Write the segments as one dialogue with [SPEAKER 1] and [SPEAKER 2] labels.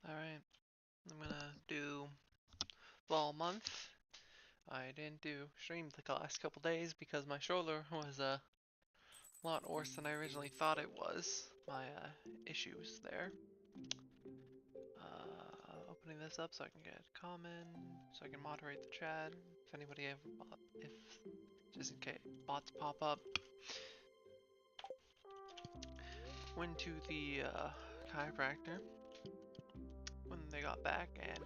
[SPEAKER 1] Alright, I'm gonna do fall month. I didn't do stream the last couple days because my shoulder was a lot worse than I originally thought it was. My issues there. Opening this up so I can get common, so I can moderate the chat. If anybody ever if just in case bots pop up. Went to the chiropractor when they got back, and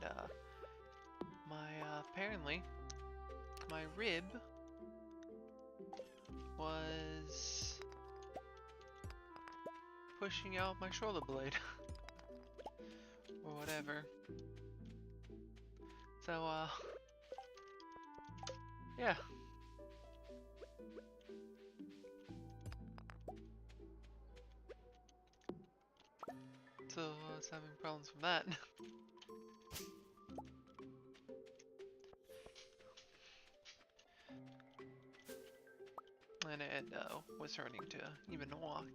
[SPEAKER 1] apparently my rib was pushing out my shoulder blade or whatever. So yeah. So I was having problems with that. And it was hurting to even walk.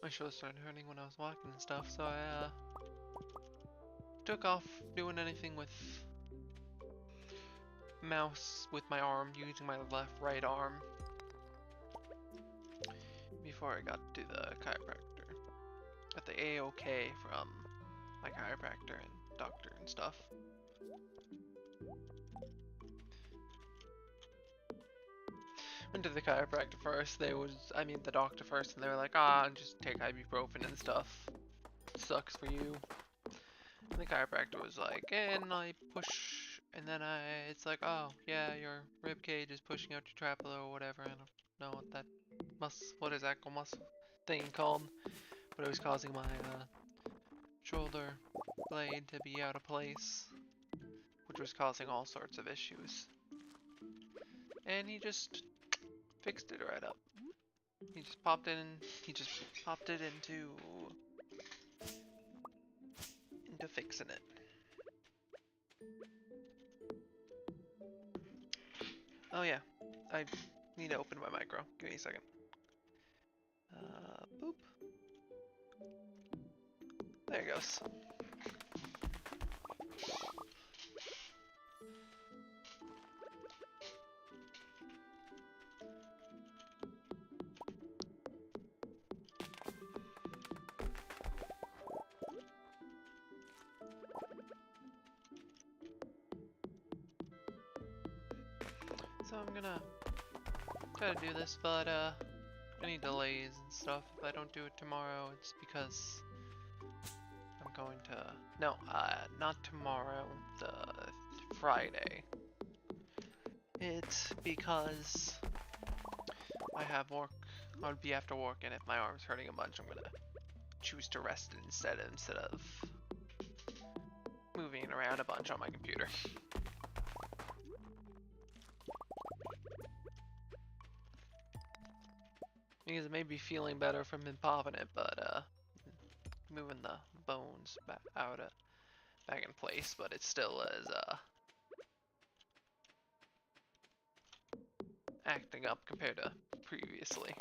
[SPEAKER 1] My shoulder started hurting when I was walking and stuff, so I took off doing anything with mouse with my arm, using my right arm before I got to the chiropractor. Got the A-OK from my chiropractor and doctor and stuff. Went to the chiropractor first. The doctor first, and they were like, just take ibuprofen and stuff. Sucks for you. And the chiropractor was like, and I push, and then it's like, oh yeah, your rib cage is pushing out your trapelo or whatever. I don't know what that what is that muscle thing called, but it was causing my shoulder blade to be out of place, which was causing all sorts of issues. And he just fixed it right up. He just popped it in. He just popped it into fixing it. Oh yeah, I need to open my micro. Give me a second. Boop. There it goes. So I'm gonna try to do this, but any delays and stuff. If I don't do it tomorrow, it's because I'm going to not tomorrow, the Friday. It's because I have work. I would be after work, and if my arm's hurting a bunch, I'm gonna choose to rest it instead of moving it around a bunch on my computer. Because it may be feeling better from him popping it, but moving the bones back in place, but it still is acting up compared to previously.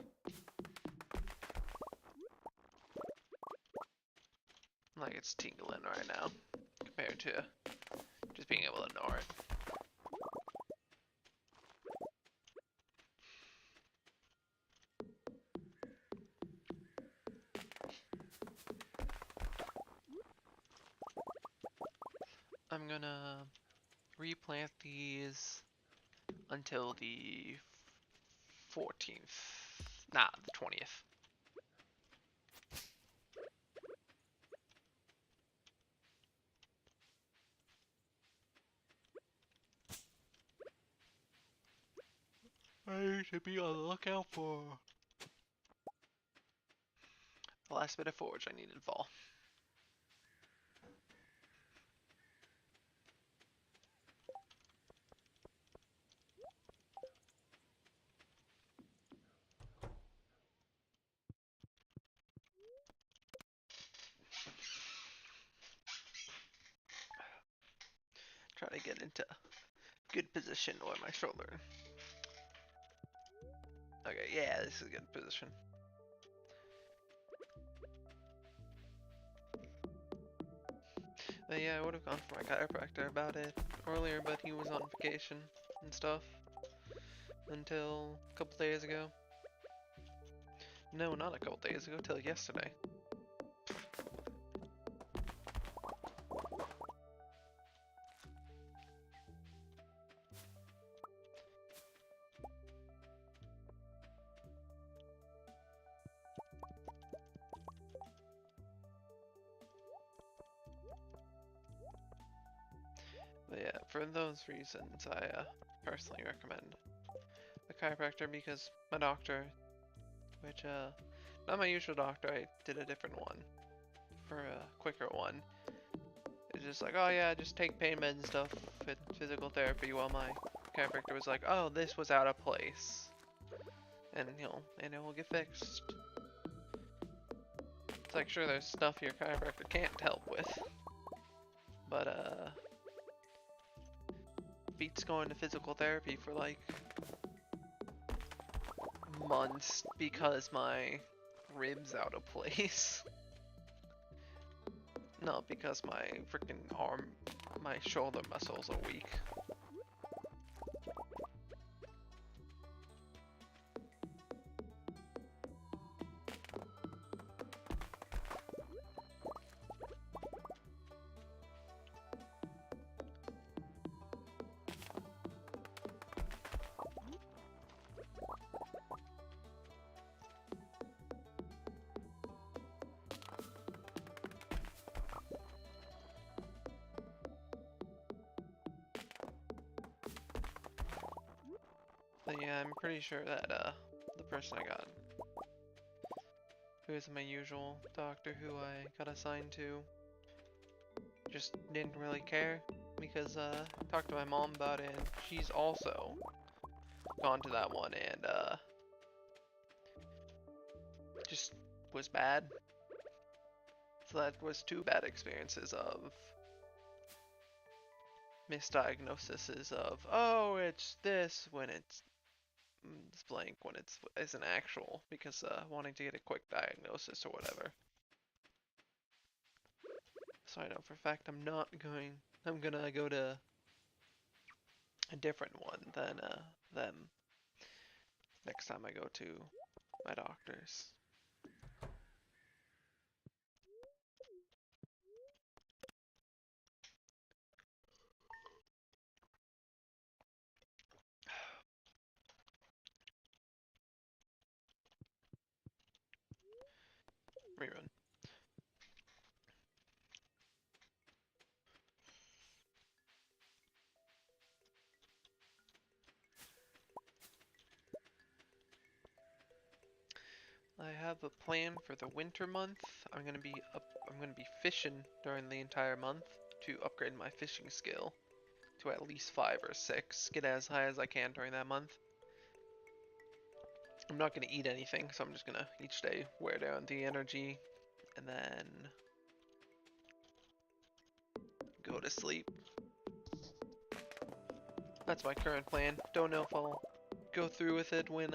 [SPEAKER 1] Like it's tingling right now compared to just being able to ignore it. I'm gonna replant these until the 14th. Nah, the 20th. I should be on the lookout for the last bit of forage I needed fall. Try to get into good position where my shoulder. Okay, yeah, this is a good position. But yeah, I would have gone for my chiropractor about it earlier, but he was on vacation and stuff until a couple days ago. No, not a couple days ago, till yesterday. But yeah, for those reasons, I personally recommend the chiropractor because my doctor, which not my usual doctor, I did a different one for a quicker one. It's just like, oh yeah, just take pain meds and stuff and physical therapy, while my chiropractor was like, oh, this was out of place. And and it will get fixed. It's like, sure, there's stuff your chiropractor can't help with. But beats going to physical therapy for like months because my ribs out of place. Not because my freaking my shoulder muscles are weak. But yeah, I'm pretty sure that the person I got, who is my usual doctor who I got assigned to, just didn't really care because I talked to my mom about it and she's also gone to that one and just was bad. So that was two bad experiences of misdiagnoses of, oh, it's this when it's blank, when it's an actual, because wanting to get a quick diagnosis or whatever. So I know for a fact I'm gonna go to a different one than them next time I go to my doctor's. Rerun. I have a plan for the winter month. I'm gonna be fishing during the entire month to upgrade my fishing skill to at least 5 or 6. Get as high as I can during that month. I'm not gonna eat anything, so I'm just gonna each day wear down the energy and then go to sleep. That's my current plan. Don't know if I'll go through with it when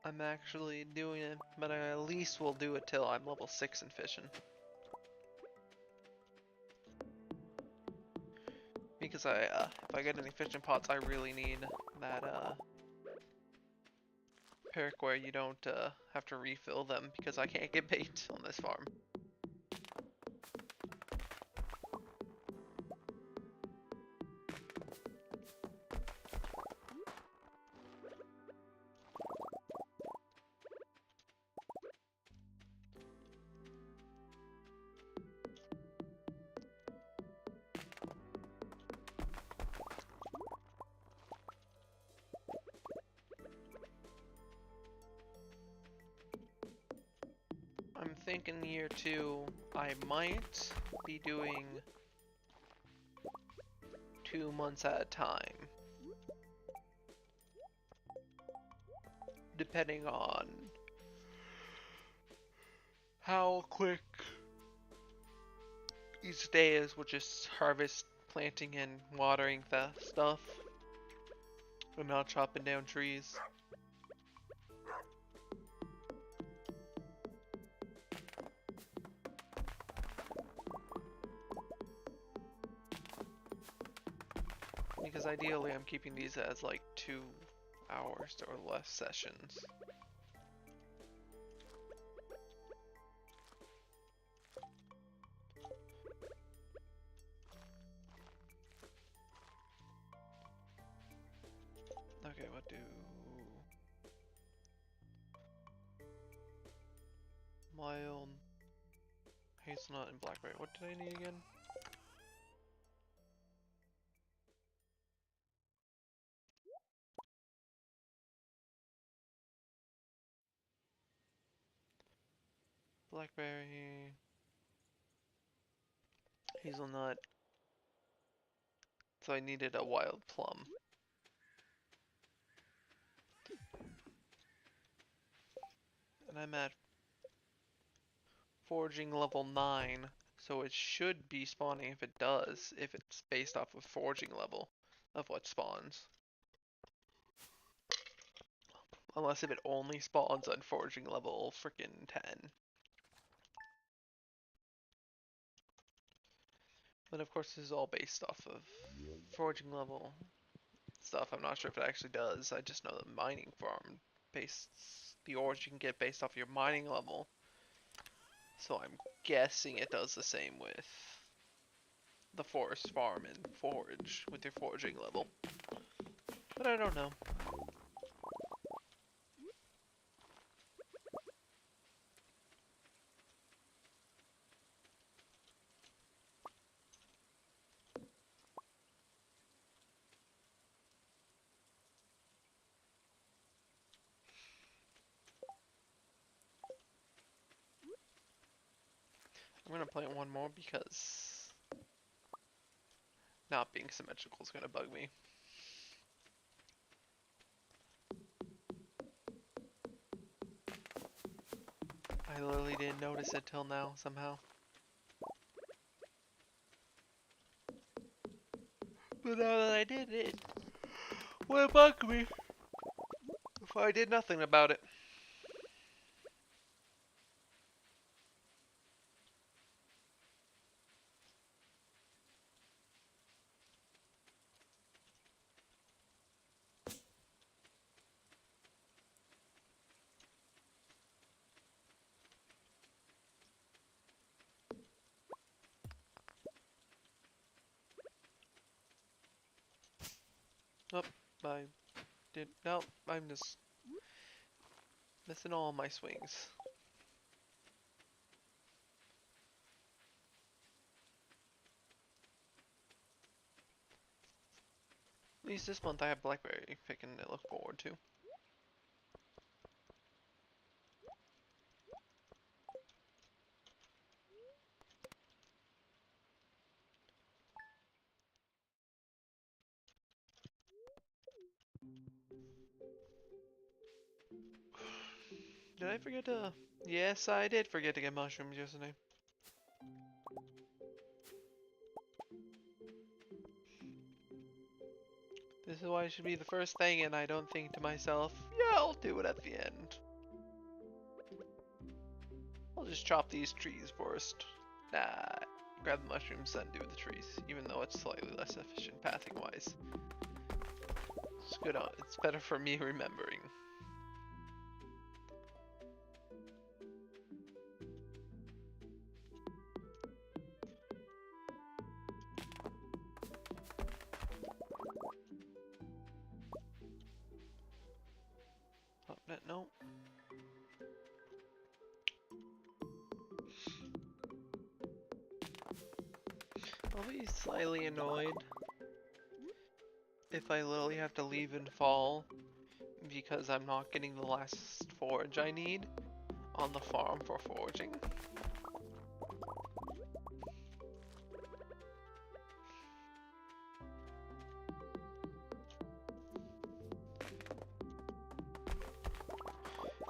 [SPEAKER 1] I'm actually doing it, but I at least will do it till I'm level 6 in fishing. Because if I get any fishing pots, I really need that perk where you don't have to refill them because I can't get bait on this farm. I'm thinking year 2, I might be doing 2 months at a time. Depending on how quick each day is, with just harvest, planting, and watering the stuff. And not chopping down trees. because ideally I'm keeping these as like 2 hours or less sessions. Okay, what do... Mild, hazelnut, and blackberry. What did I need again? Blackberry, hazelnut. So I needed a wild plum. And I'm at foraging level 9. So it should be spawning if it does, if it's based off of foraging level of what spawns. Unless if it only spawns on foraging level frickin' 10. But of course this is all based off of foraging level stuff. I'm not sure if it actually does. I just know the mining farm based the ores you can get based off your mining level. So I'm guessing it does the same with the forest farm and forage with your foraging level. But I don't know. I'm gonna plant one more because not being symmetrical is gonna bug me. I literally didn't notice it till now somehow. But now that I did it, would bug me if I did nothing about it. Nope, I did. Nope, I'm just missing all my swings. At least this month I have blackberry picking to look forward to. Did I forget to... Yes, I did forget to get mushrooms yesterday. This is why it should be the first thing, and I don't think to myself, yeah, I'll do it at the end. I'll just chop these trees first. Nah, grab the mushrooms, then do the trees, even though it's slightly less efficient pathing-wise. It's good. It's better for me remembering. Oh, no. I'll be slightly annoyed if I literally have to leave in fall because I'm not getting the last forage I need on the farm for foraging.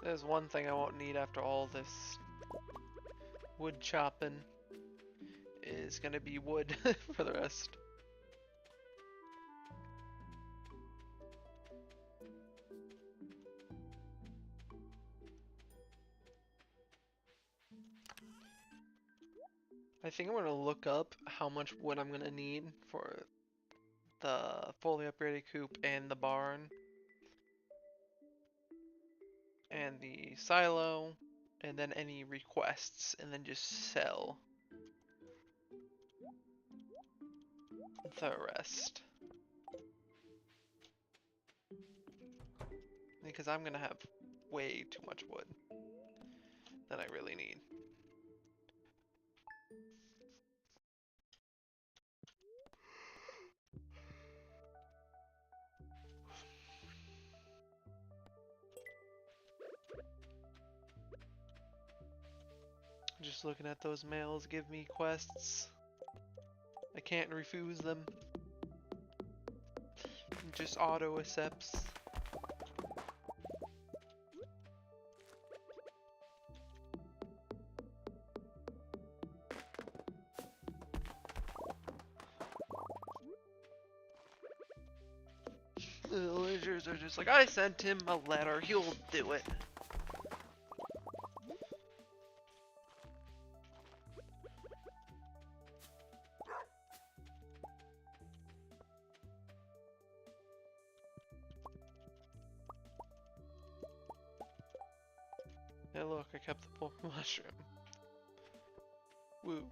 [SPEAKER 1] There's one thing I won't need after all this wood chopping is gonna be wood for the rest. I think I'm gonna look up how much wood I'm gonna need for the fully upgraded coop and the barn and the silo, and then any requests, and then just sell the rest. Because I'm gonna have way too much wood than I really need. Just looking at those mails give me quests. I can't refuse them. It just auto accepts. The villagers are just like, I sent him a letter, he'll do it. Hey look, I kept the purple mushroom. Woo.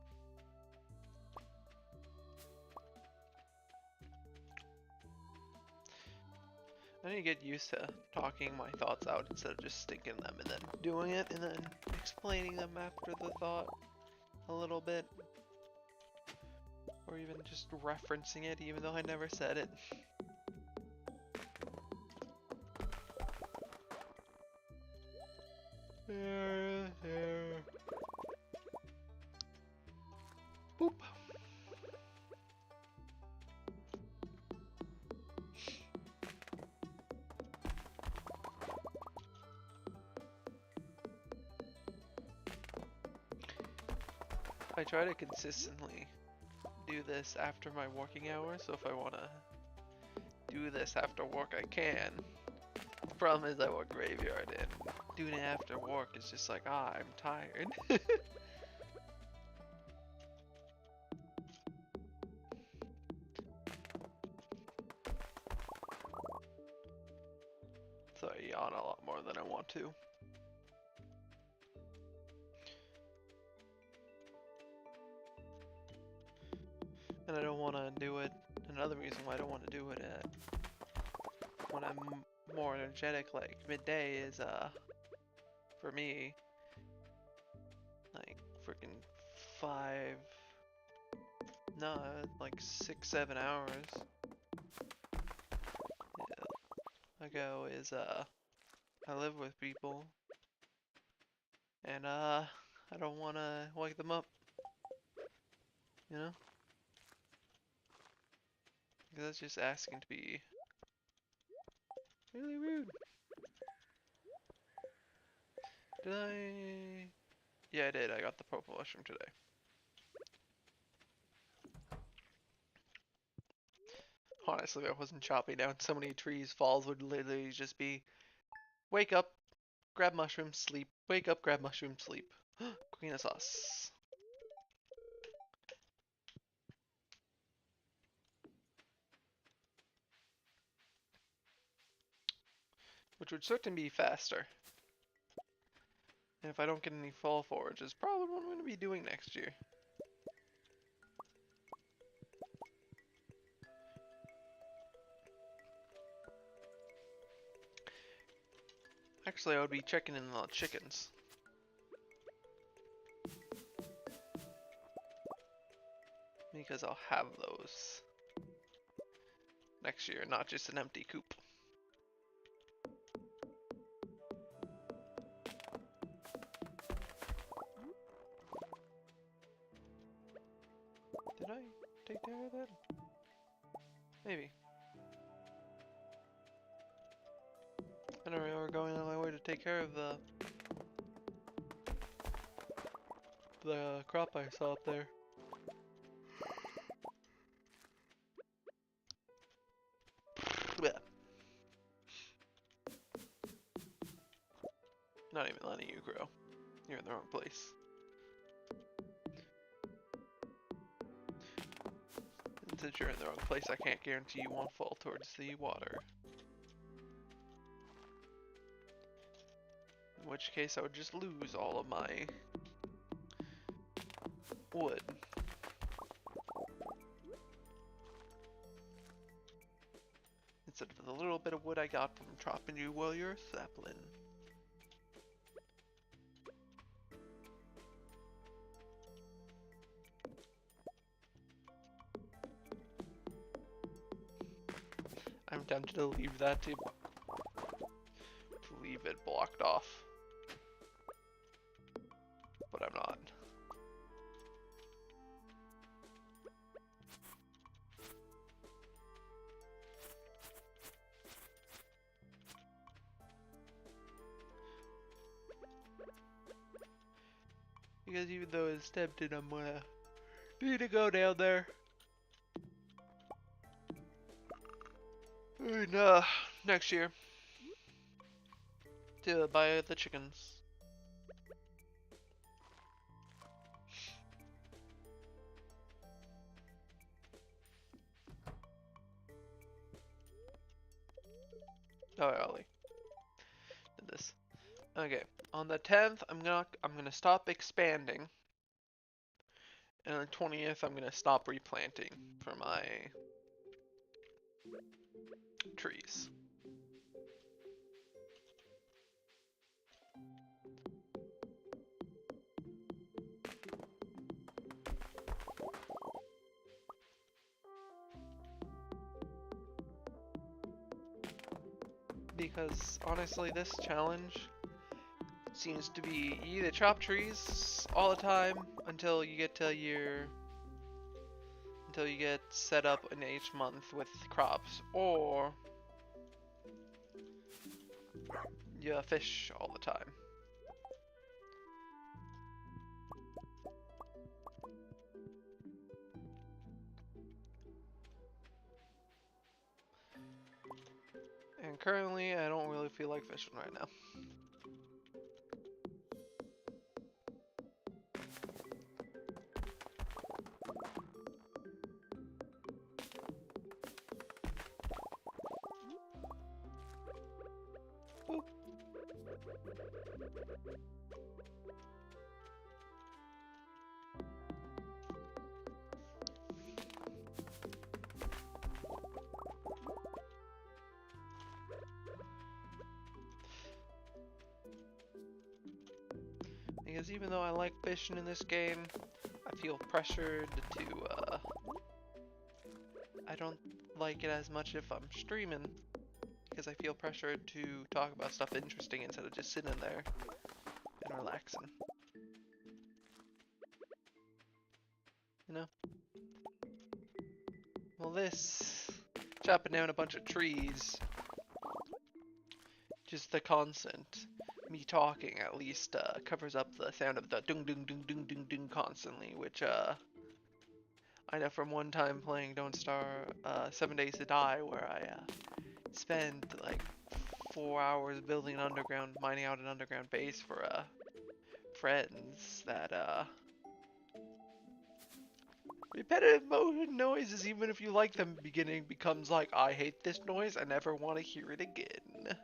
[SPEAKER 1] I need to get used to talking my thoughts out instead of just thinking them and then doing it and then explaining them after the thought a little bit. Or even just referencing it even though I never said it. Boop. I try to consistently do this after my working hours, so if I want to do this after work I can. The problem is I work graveyard and doing it after work is just like, I'm tired. So I yawn a lot more than I want to. And I don't want to do it. Another reason why I don't want to do it when I'm more energetic, like midday, is for me, like freaking 5, no, like 6-7 hours ago is I live with people, and I don't want to wake them up, you know? Because that's just asking to be really rude. Did I? Yeah, I did. I got the purple mushroom today. Honestly, if I wasn't chopping down so many trees, falls would literally just be wake up, grab mushroom, sleep. Wake up, grab mushroom, sleep. Queen of sauce. Which would certainly be faster. And if I don't get any fall forage, is probably what I'm going to be doing next year. Actually, I would be checking in on the chickens. Because I'll have those next year, not just an empty coop. Did I take care of that? Maybe. I don't remember going on my way to take care of the crop I saw up there. Blech. Not even letting you grow. You're in the wrong place. since you're in the wrong place, I can't guarantee you won't fall towards the water. In which case I would just lose all of my wood. Instead of the little bit of wood I got from chopping you while you're a sapling. I'm tempted to leave that to leave it blocked off. But I'm not. Because even though it's tempted, I'm gonna need to go down there. And, next year. To buy the chickens. Oh, Ollie. Did this. Okay. On the 10th, I'm gonna stop expanding. And on the 20th, I'm gonna stop replanting for my trees. Because honestly, this challenge seems to be you either chop trees all the time until you get set up in each month with crops, or you fish all the time. And currently, I don't really feel like fishing right now. Boop. Because even though I like fishing in this game, I feel pressured to, I don't like it as much if I'm streaming, because I feel pressured to talk about stuff interesting instead of just sitting there and relaxing. You know? Well, this, chopping down a bunch of trees, just the constant me talking at least covers up the sound of the dung dung dung dung dung dung constantly, which I know from one time playing Don't Starve 7 Days to Die, where I spent like 4 hours building an underground, mining out an underground base for friends, that repetitive motion noises, even if you like them in the beginning, becomes like, I hate this noise, I never want to hear it again.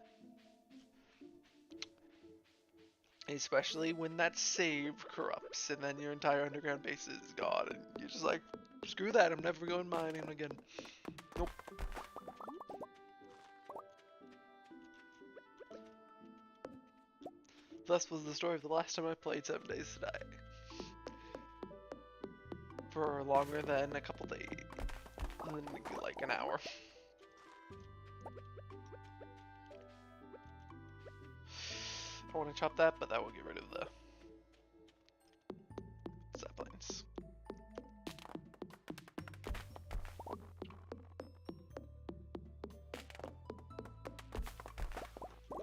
[SPEAKER 1] Especially when that save corrupts and then your entire underground base is gone and you're just like, screw that, I'm never going mining again. Nope. Thus was the story of the last time I played 7 Days to Die. For longer than a couple days. Like an hour. I want to chop that, but that will get rid of the saplings.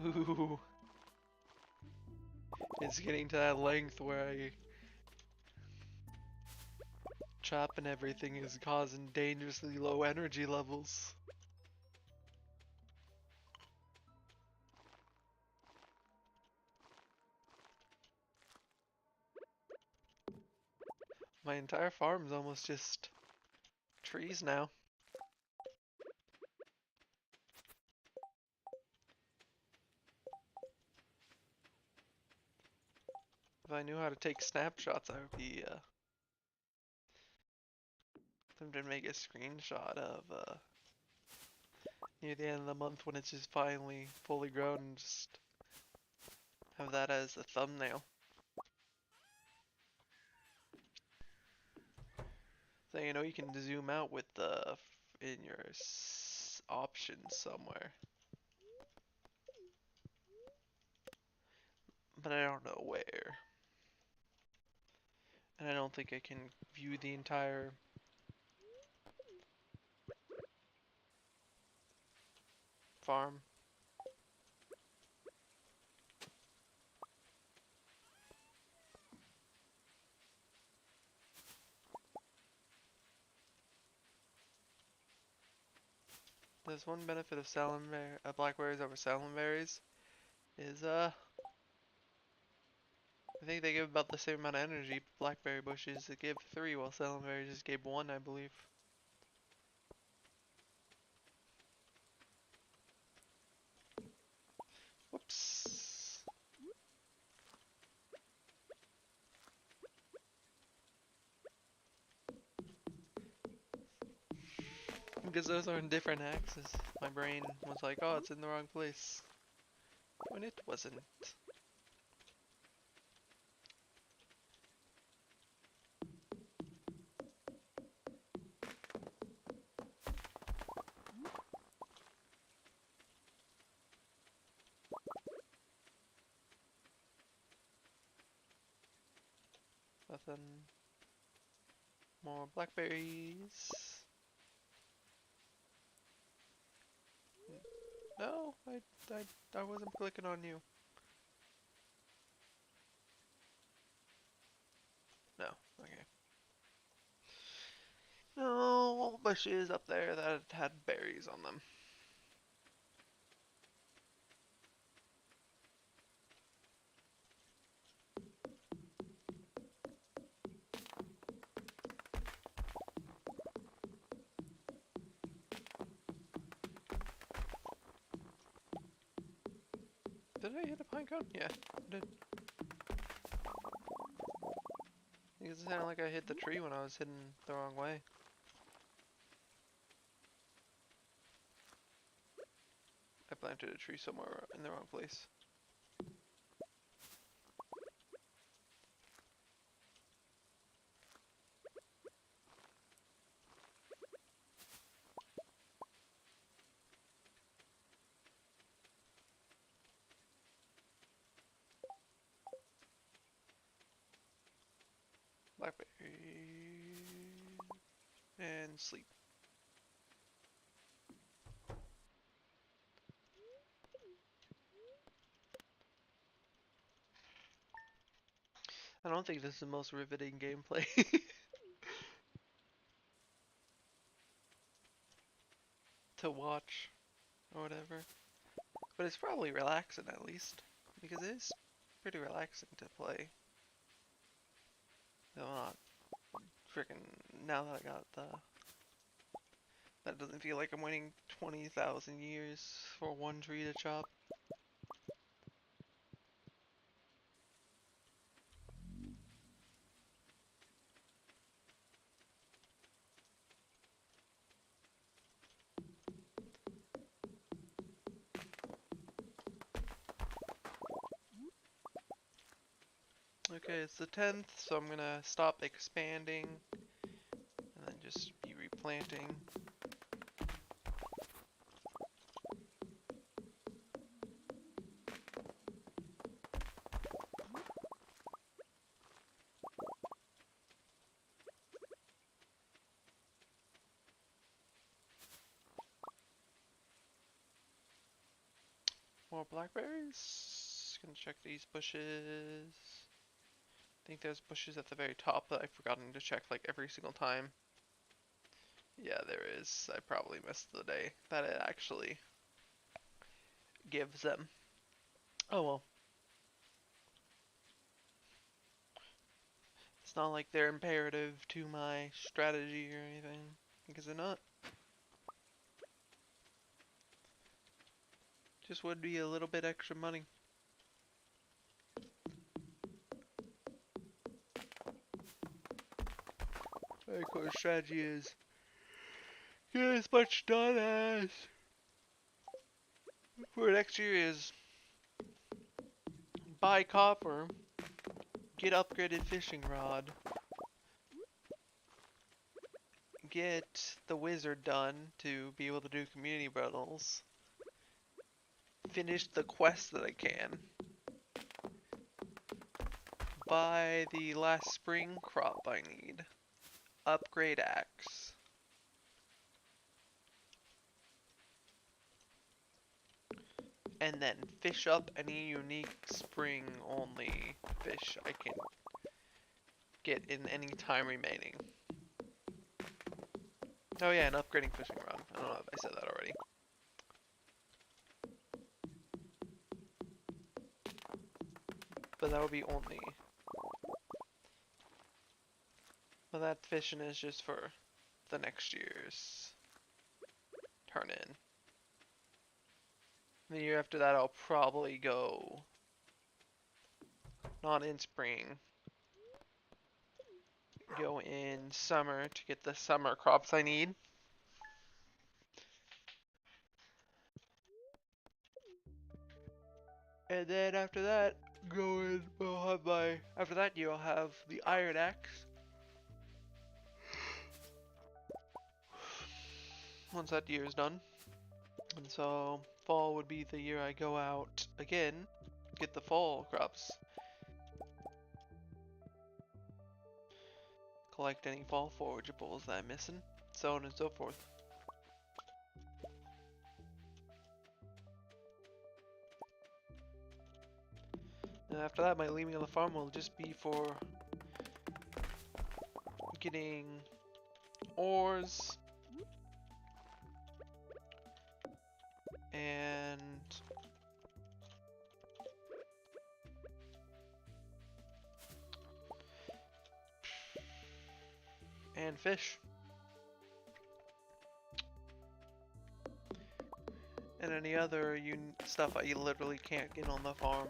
[SPEAKER 1] Ooh. It's getting to that length where I chopping everything is causing dangerously low energy levels. My entire farm is almost just trees now. If I knew how to take snapshots, I would be them to make a screenshot of near the end of the month when it's just finally fully grown and just have that as a thumbnail. So you know you can zoom out with the in your options somewhere, but I don't know where, and I don't think I can view the entire farm. There's one benefit of blackberries over salmonberries is I think they give about the same amount of energy. Blackberry bushes give 3 while salmonberries just gave 1, I believe. Whoops. Because those are in different axes. My brain was like, oh, it's in the wrong place. When it wasn't. Nothing. More blackberries. No, I wasn't clicking on you. No, okay. No bushes up there that had berries on them. Did I hit a pine cone? Yeah, I did. Because it sounded like I hit the tree when I was hitting the wrong way. I planted a tree somewhere in the wrong place. Blackberry and sleep. I don't think this is the most riveting gameplay to watch or whatever. But it's probably relaxing at least. Because it is pretty relaxing to play. No, not freaking now that I got the that doesn't feel like I'm waiting 20,000 years for one tree to chop. Okay, it's the 10th, so I'm gonna stop expanding and then just be replanting. More blackberries. Gonna check these bushes. I think there's bushes at the very top that I've forgotten to check like every single time. Yeah, there is. I probably missed the day that it actually gives them. Oh well. It's not like they're imperative to my strategy or anything. Is it not? Just would be a little bit extra money. My core strategy is get as much done as for next year is buy copper, get upgraded fishing rod, get the wizard done to be able to do community battles, finish the quest that I can, buy the last spring crop I need, upgrade axe, and then fish up any unique spring only fish I can get in any time remaining. Oh yeah, and upgrading fishing rod. I don't know if I said that already. But that would be only. Well, that fishing is just for the next year's turn in. The year after that, I'll probably go not in spring. Go in summer to get the summer crops I need. And then after that, go in. We'll have my. After that, you'll have the iron axe. Once that year is done. And so fall would be the year I go out again, get the fall crops. Collect any fall forageables that I'm missing, so on and so forth. And after that, my leaving on the farm will just be for getting ores and fish. And any other stuff I literally can't get on the farm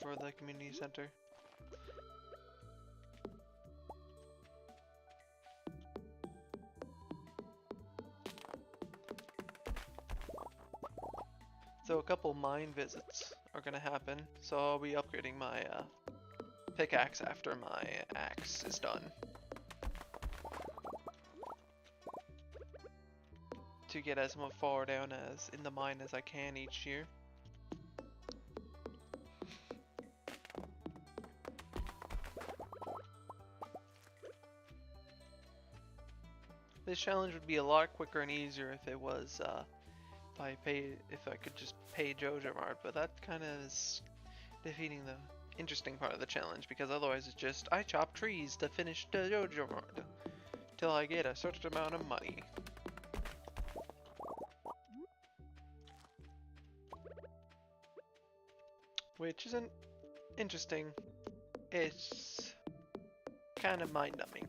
[SPEAKER 1] for the community center. So a couple mine visits are gonna happen, so I'll be upgrading my pickaxe after my axe is done. To get as far down as in the mine as I can each year. This challenge would be a lot quicker and easier if it was if I could just pay Jojo Mart, but that kind of is defeating the interesting part of the challenge, because otherwise it's just I chop trees to finish the Jojo Mart till I get a certain amount of money. Which isn't interesting, it's kind of mind-numbing.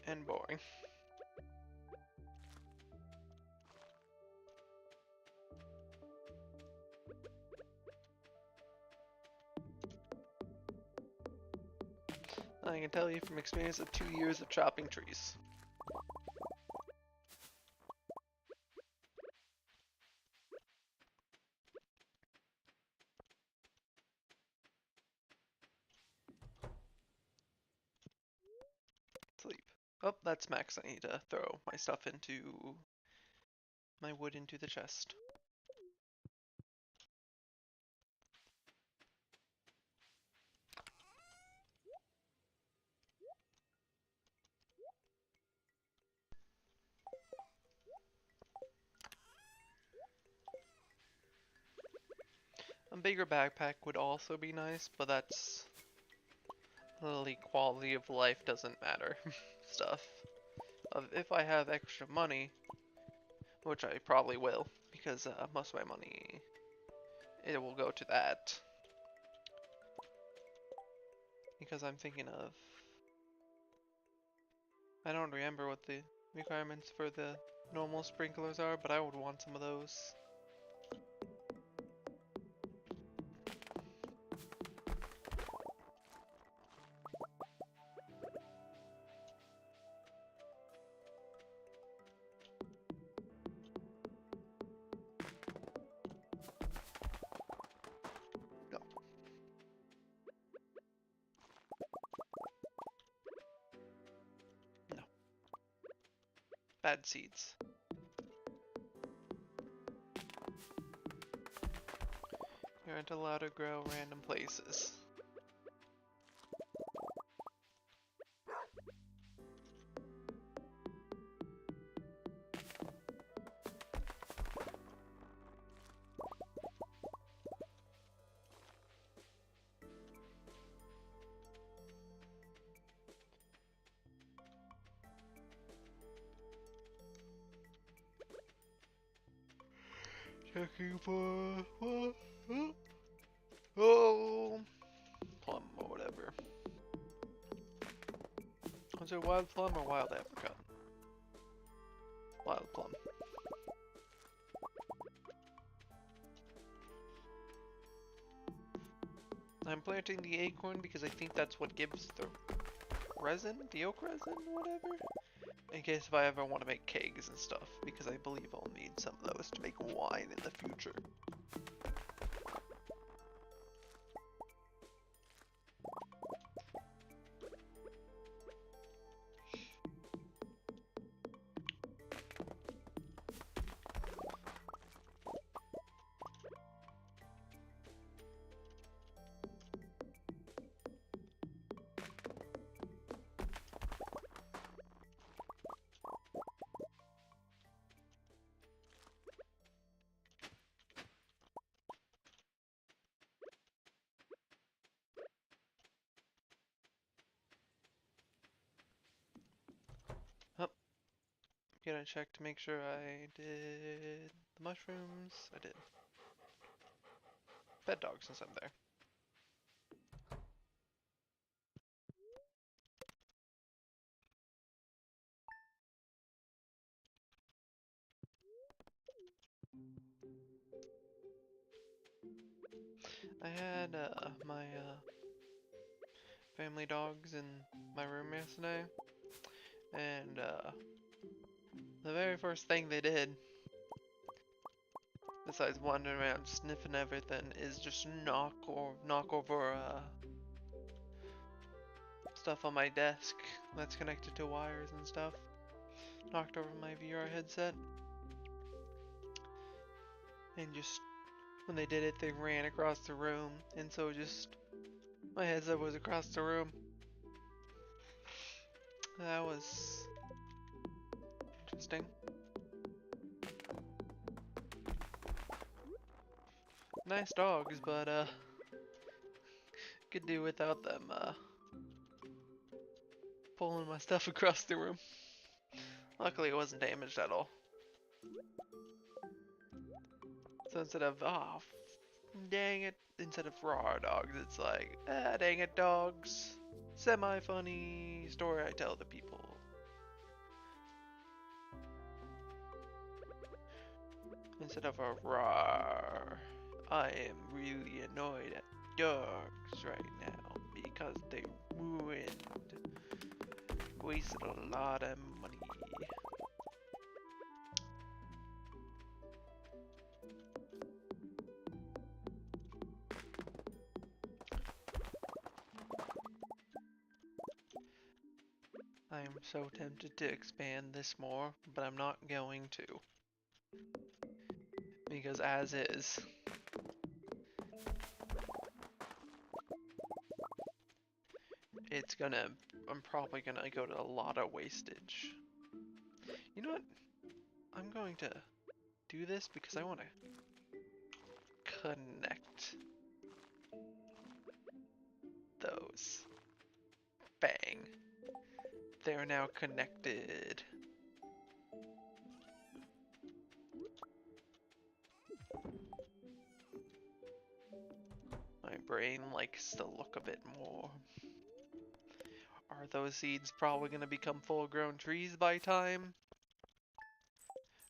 [SPEAKER 1] And boring. I can tell you from experience of 2 years of chopping trees. Sleep. Oh, that's max. I need to throw my stuff into my wood into the chest. A bigger backpack would also be nice, but that's literally quality of life doesn't matter stuff. If I have extra money, which I probably will, because most of my money, it will go to that. because I'm thinking of... I don't remember what the requirements for the normal sprinklers are, but I would want some of those. No. No. Bad seeds. You aren't allowed to grow random places. Checking for... Oh! Plum or whatever. Was it wild plum or wild apricot? Wild plum. I'm planting the acorn because I think that's what gives the resin, the oak resin, whatever. In case if I ever want to make kegs and stuff, because I believe I'll need some of those to make wine in the future. Up. Gonna check to make sure I did the mushrooms. I did. Bed dog since I'm there. I had my family dogs in my room yesterday, and the very first thing they did, besides wandering around sniffing everything, is just knock over stuff on my desk that's connected to wires and stuff. Knocked over my VR headset, and just when they did it, they ran across the room, and so just my headset was across the room. That was interesting. Nice dogs, but could do without them pulling my stuff across the room. Luckily it wasn't damaged at all. So instead of, oh, dang it, instead of raw dogs, it's like, ah, dang it, dogs. Semi-funny story I tell to people. Instead of a roar, I am really annoyed at dogs right now because they wasted a lot of money. I am so tempted to expand this more, but I'm not going to. Because as is, I'm probably gonna go to a lot of wastage. You know what? I'm going to do this because I want to connect those. Bang. They're now connected. My brain likes to look a bit more. Are those seeds probably going to become full-grown trees by time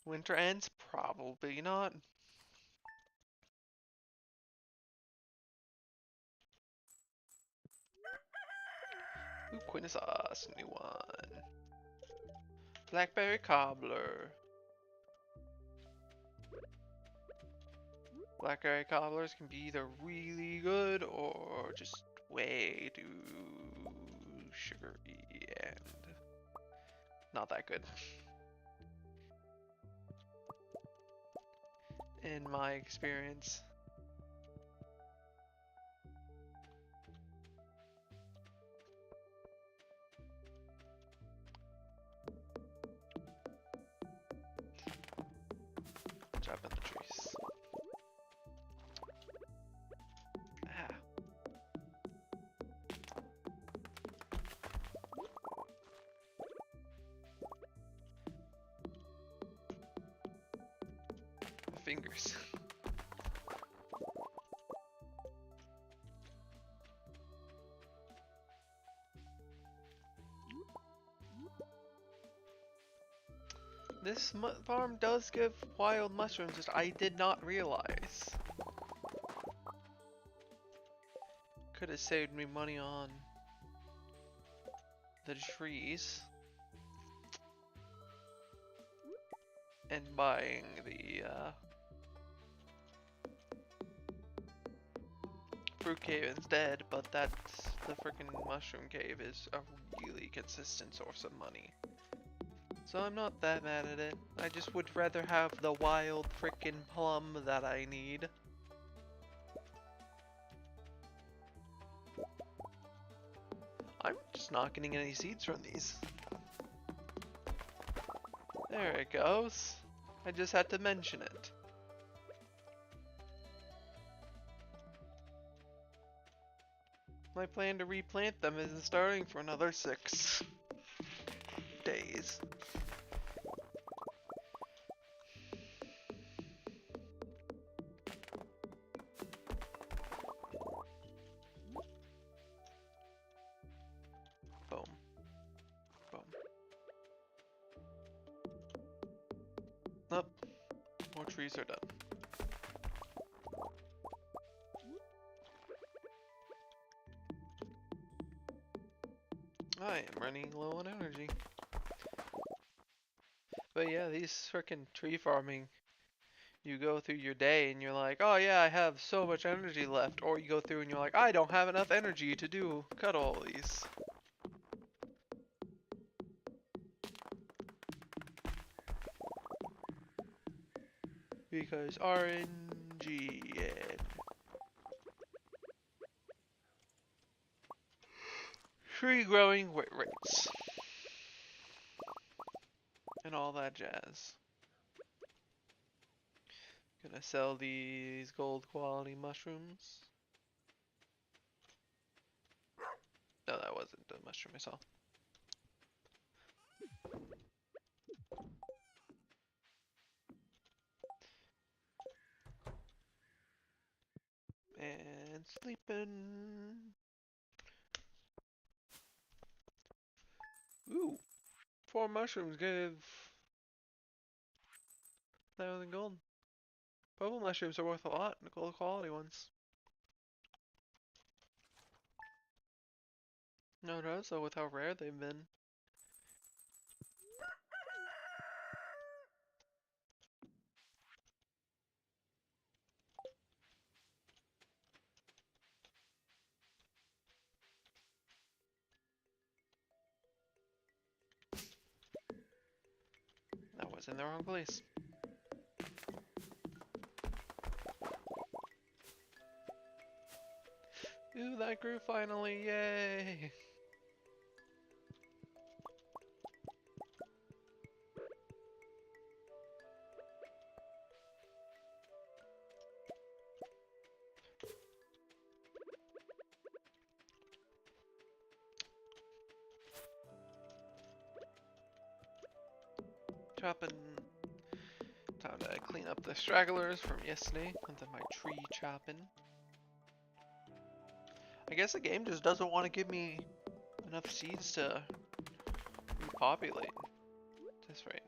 [SPEAKER 1] winter ends? Probably not. Ooh, Quinta sauce, new one. Blackberry cobbler. Blackberry cobblers can be either really good or just way too sugary and not that good. In my experience. Chop in the trees. Ah. My fingers. This farm does give wild mushrooms, just I did not realize. Could have saved me money on the trees and buying the fruit cave instead, but that's the freaking mushroom cave is a really consistent source of money. So I'm not that mad at it. I just would rather have the wild frickin' plum that I need. I'm just not getting any seeds from these. There it goes. I just had to mention it. My plan to replant them isn't starting for another 6 days. Boom. Boom. Nope. More trees are done. I am running low on energy. But yeah, these frickin' tree farming, you go through your day and you're like, oh yeah, I have so much energy left. Or you go through and you're like, I don't have enough energy to cut all these. Because RNG and tree growing rates. And all that jazz. Gonna sell these gold quality mushrooms. No, that wasn't the mushroom I saw. And sleeping. Ooh, 4 mushrooms give 1,000 gold. Purple mushrooms are worth a lot, the gold quality ones. No, no, so with how rare they've been. That was in the wrong place. Ooh, that grew finally, yay! Chopping. Time to clean up the stragglers from yesterday onto my tree chopping. I guess the game just doesn't want to give me enough seeds to repopulate this rate.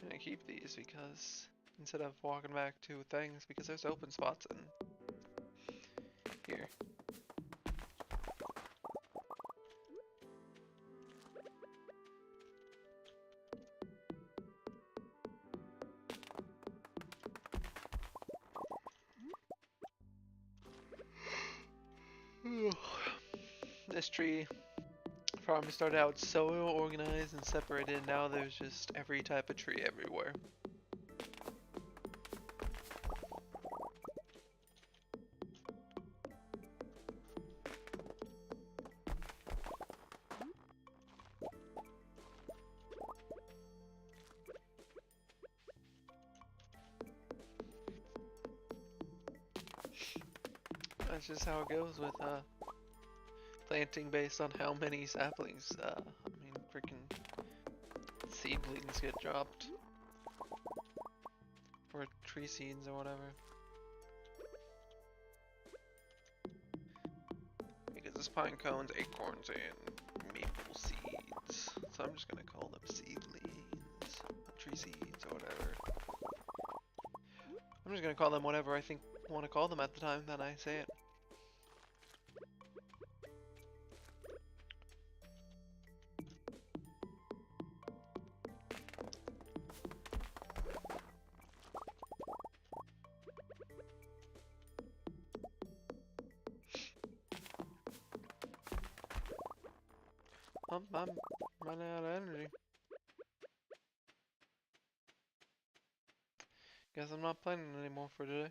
[SPEAKER 1] I'm gonna keep these because instead of walking back to things, because there's open spots in here. This tree farm started out so organized and separated, now there's just every type of tree everywhere. That's just how it goes with planting based on how many saplings, I mean freaking seedlings get dropped. Or tree seeds or whatever. Because it's pine cones, acorns, and maple seeds. So I'm just gonna call them seedlings, tree seeds, or whatever. I'm just gonna call them whatever I think I want to call them at the time that I say it. I'm running out of energy. Guess I'm not playing anymore for today.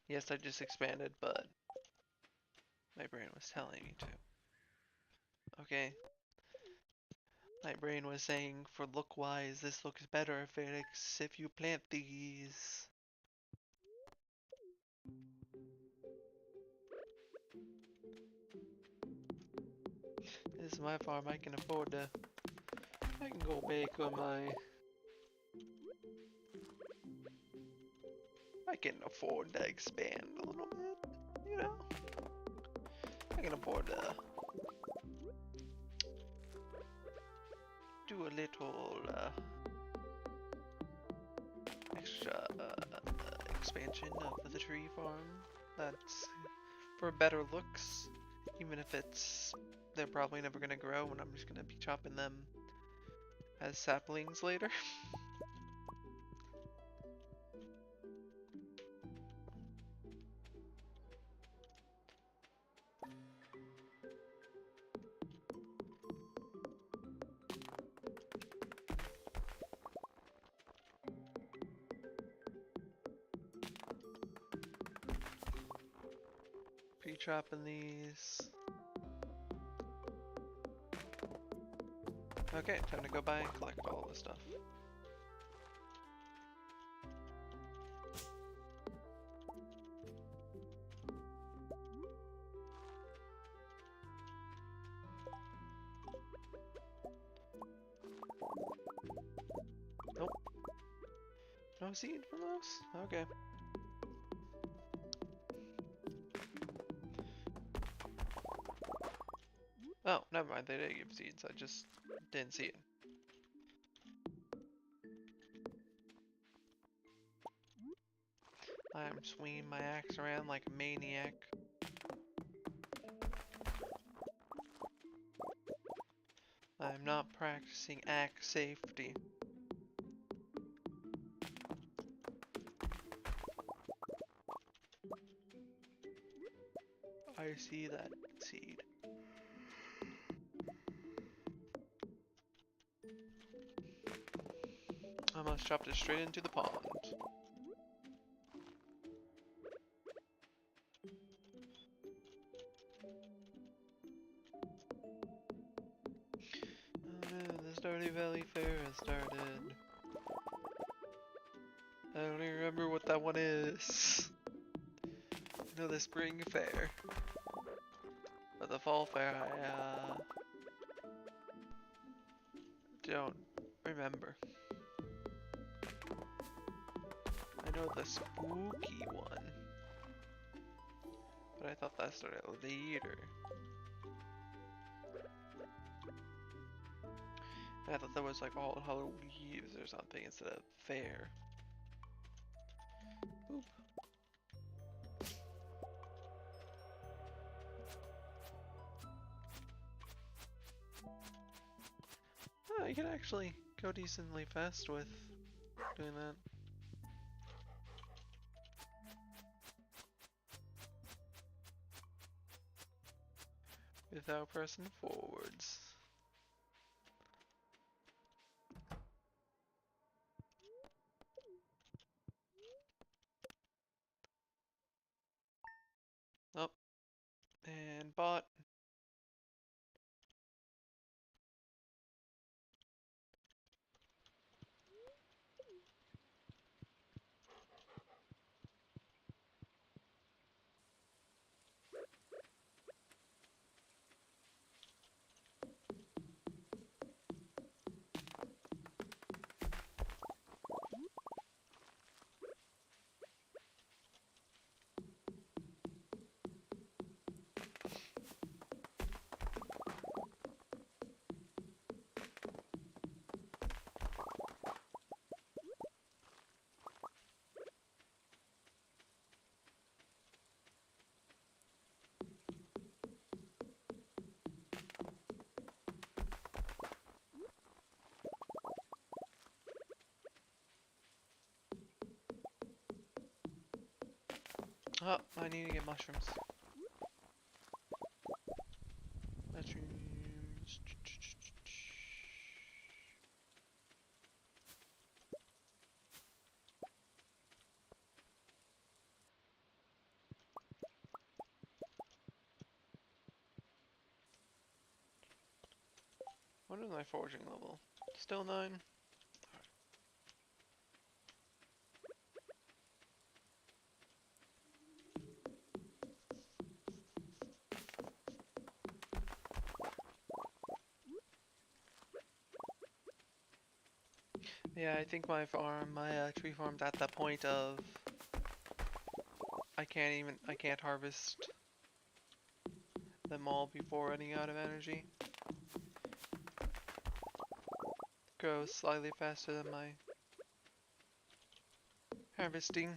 [SPEAKER 1] Yes, I just expanded, but my brain was telling me to. Okay. My brain was saying, for look-wise, this looks better, Felix, if you plant these. This is my farm, I can afford to... I can go big on my... I can afford to expand a little bit, you know? I can afford to... do a little, extra, expansion of the tree farm. That's for better looks, even if it's... they're probably never gonna grow and I'm just gonna be chopping them as saplings later. Pre-chopping these. Okay, time to go by and collect all the stuff. Nope. No seed from those? Okay. Oh, never mind, they did give seeds, I just didn't see it. I'm swinging my axe around like a maniac. I'm not practicing axe safety. I see that seed. I must chop it straight into the pond. The Stardew Valley Fair has started. I don't even remember what that one is. I know the spring fair. But the fall fair, I don't remember. I know the spooky one. But I thought that started later. I thought that was like all Hollow Leaves or something instead of fair. Boop. Oh, you can actually go decently fast with doing that. Without pressing forwards. Up. And bought. Oh, I need to get mushrooms. Mushrooms. What is my foraging level? Still 9? Yeah, I think my farm, my tree farm's at that point of I can't harvest them all before running out of energy. Grows slightly faster than my harvesting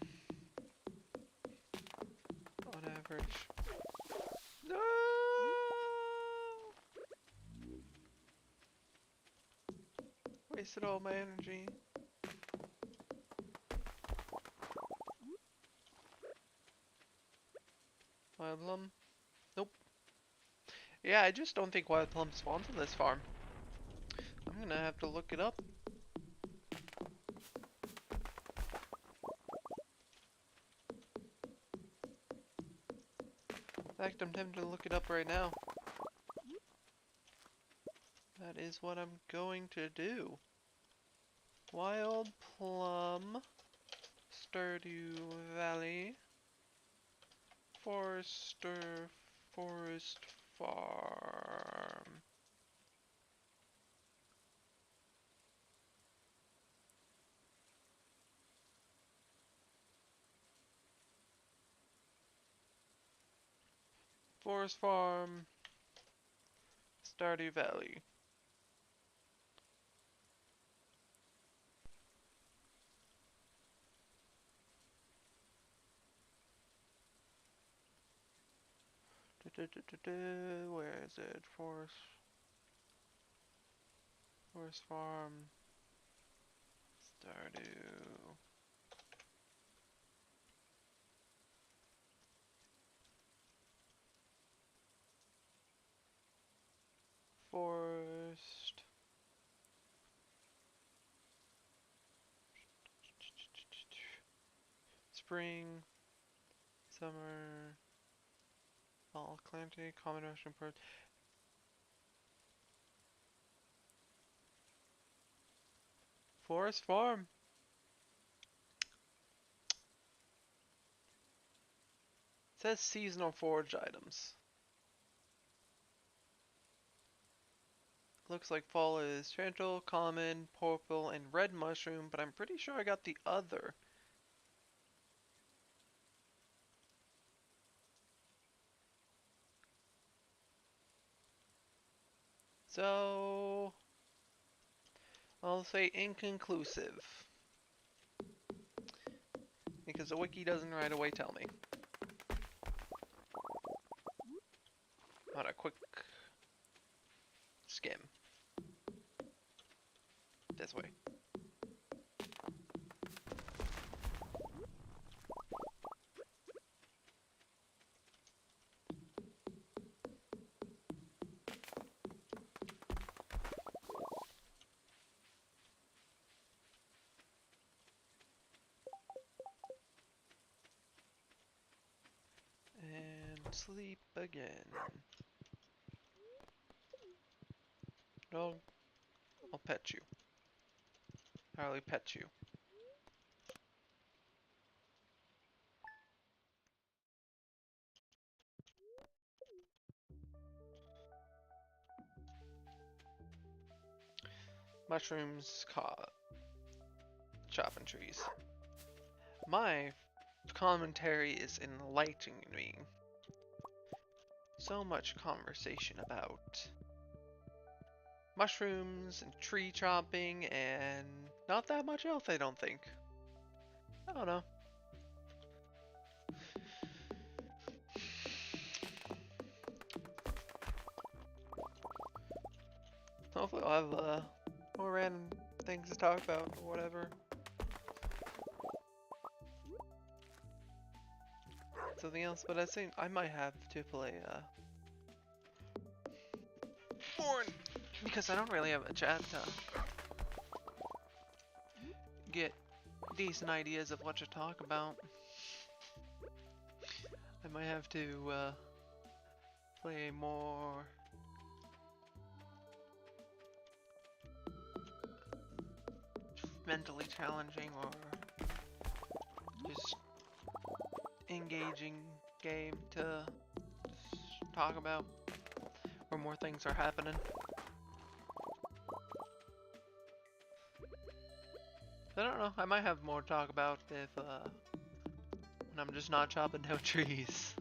[SPEAKER 1] on average. No! Wasted all my energy. Wild plum? Nope. Yeah, I just don't think wild plum spawns on this farm. I'm gonna have to look it up. In fact, I'm tempted to look it up right now. That is what I'm going to do. Wild plum, Stardew Valley, Forest Farm. Forest Farm, Stardew Valley. Where is it? Forest Farm, Stardew. Forest. Spring, summer, fall, calamity, common mushroom bird. Forest Farm. It says seasonal forage items. Looks like fall is tarantula, common, purple, and red mushroom, but I'm pretty sure I got the other. So I'll say inconclusive. Because the wiki doesn't right away tell me. On a quick skim. This way. And sleep again. No, I'll pet you. I'll pet you. Mushrooms, chopping trees. My commentary is enlightening me. So much conversation about mushrooms and tree chopping and not that much else, I don't think. I don't know. Hopefully I'll have more random things to talk about or whatever. Something else, but I think I might have to play more because I don't really have a chat to get decent ideas of what to talk about. I might have to play more mentally challenging or just engaging game to just talk about where more things are happening. I don't know, I might have more to talk about if when I'm just not chopping down trees.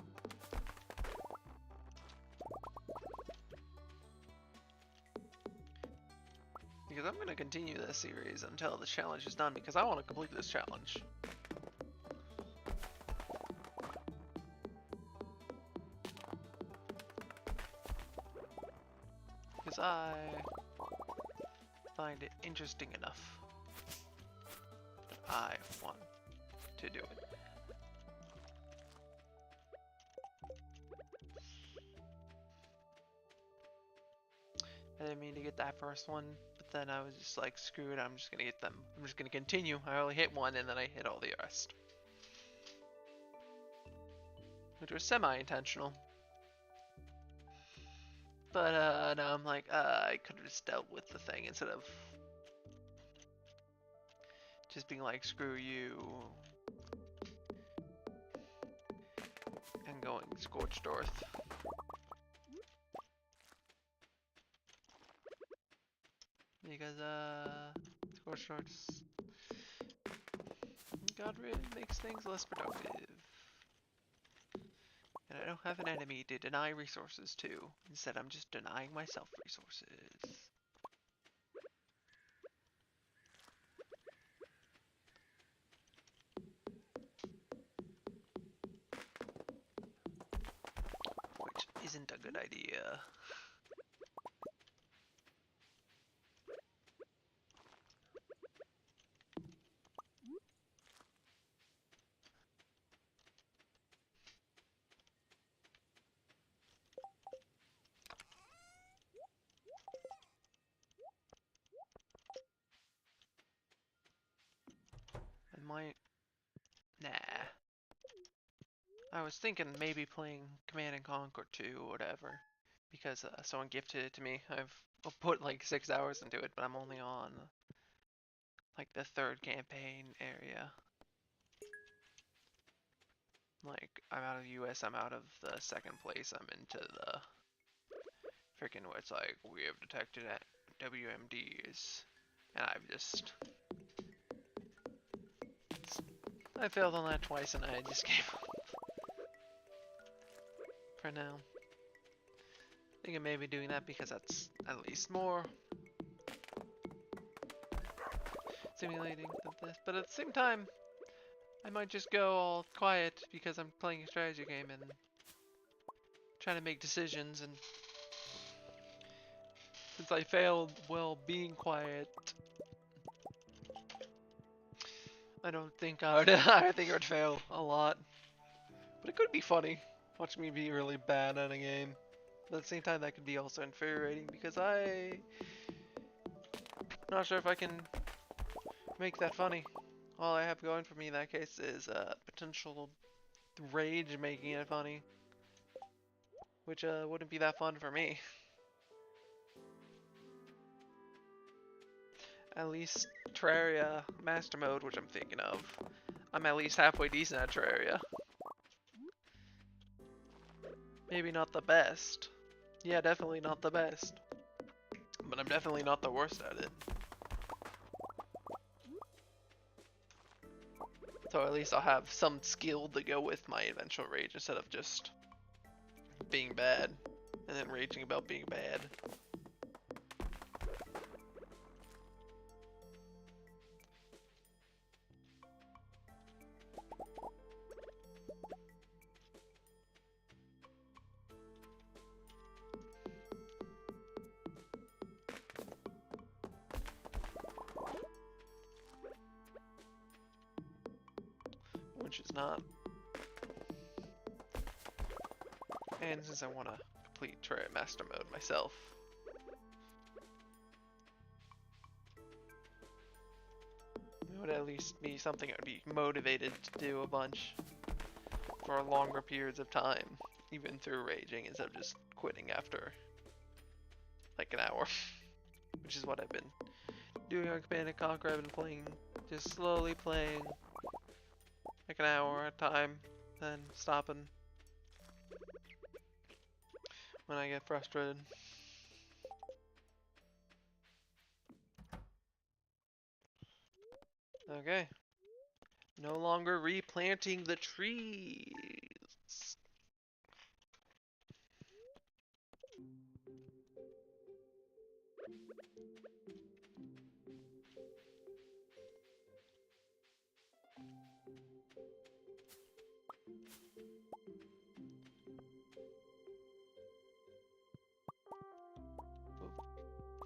[SPEAKER 1] Because I'm gonna continue this series until the challenge is done because I want to complete this challenge. Because I find it interesting enough. I want to do it. I didn't mean to get that first one, but then I was just like, screw it, I'm just gonna get them. I'm just gonna continue. I only hit one and then I hit all the rest. Which was semi-intentional. But now I'm like, I could have just dealt with the thing instead of just being like, screw you. And going scorched earth. Because, scorched earth, God really makes things less productive. And I don't have an enemy to deny resources to. Instead, I'm just denying myself resources. Which isn't a good idea. I might... Nah. I was thinking maybe playing Command and Conquer 2 or whatever. Because someone gifted it to me. I've put like 6 hours into it, but I'm only on like the 3rd campaign area. Like, I'm out of the US, I'm out of the 2nd place, I'm into the freaking where it's like, we have detected at WMDs. And I've just... I failed on that twice and I just gave up. For now. think I may be doing that because that's at least more stimulating than this. But at the same time, I might just go all quiet because I'm playing a strategy game and trying to make decisions. And since I failed while being quiet, I don't think I would. I think I would fail a lot. But it could be funny. Watch me be really bad at a game. But at the same time, that could be also infuriating because I'm not sure if I can make that funny. All I have going for me in that case is potential rage making it funny, which wouldn't be that fun for me. At least Terraria Master Mode, which I'm thinking of, I'm at least halfway decent at Terraria. Maybe not the best. Yeah, definitely not the best. But I'm definitely not the worst at it. So at least I'll have some skill to go with my eventual rage instead of just being bad and then raging about being bad. Which is not. And since I want to complete Terraria Master Mode myself, it would at least be something I would be motivated to do a bunch for longer periods of time, even through raging, instead of just quitting after like an hour, which is what I've been doing on Command & Conquer. I've been playing, just slowly playing, like an hour at a time, then stopping when I get frustrated. Okay. No longer replanting the trees.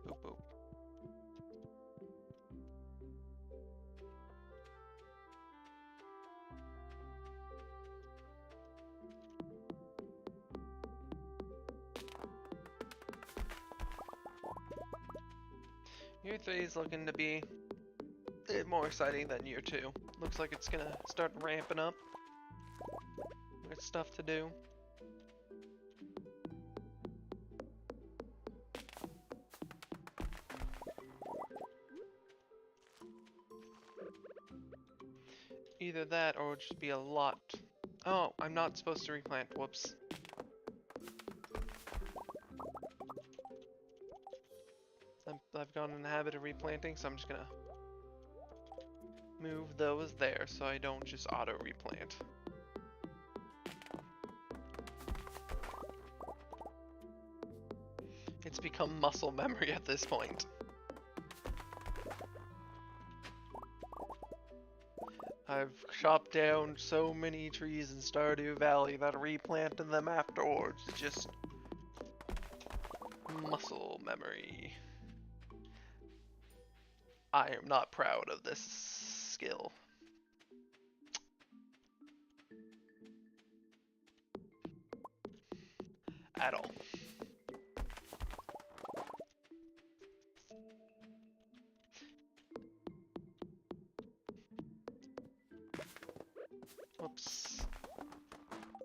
[SPEAKER 1] Boop, boop. Year 3 is looking to be a bit more exciting than Year 2. Looks like it's gonna start ramping up with stuff to do. Either that or it'll just be a lot. Oh, I'm not supposed to replant. Whoops. I've gone in the habit of replanting, so I'm just gonna move those there so I don't just auto replant. It's become muscle memory at this point. I've chopped down so many trees in Stardew Valley that replanting them afterwards is just muscle memory. I am not proud of this skill. At all. Whoops.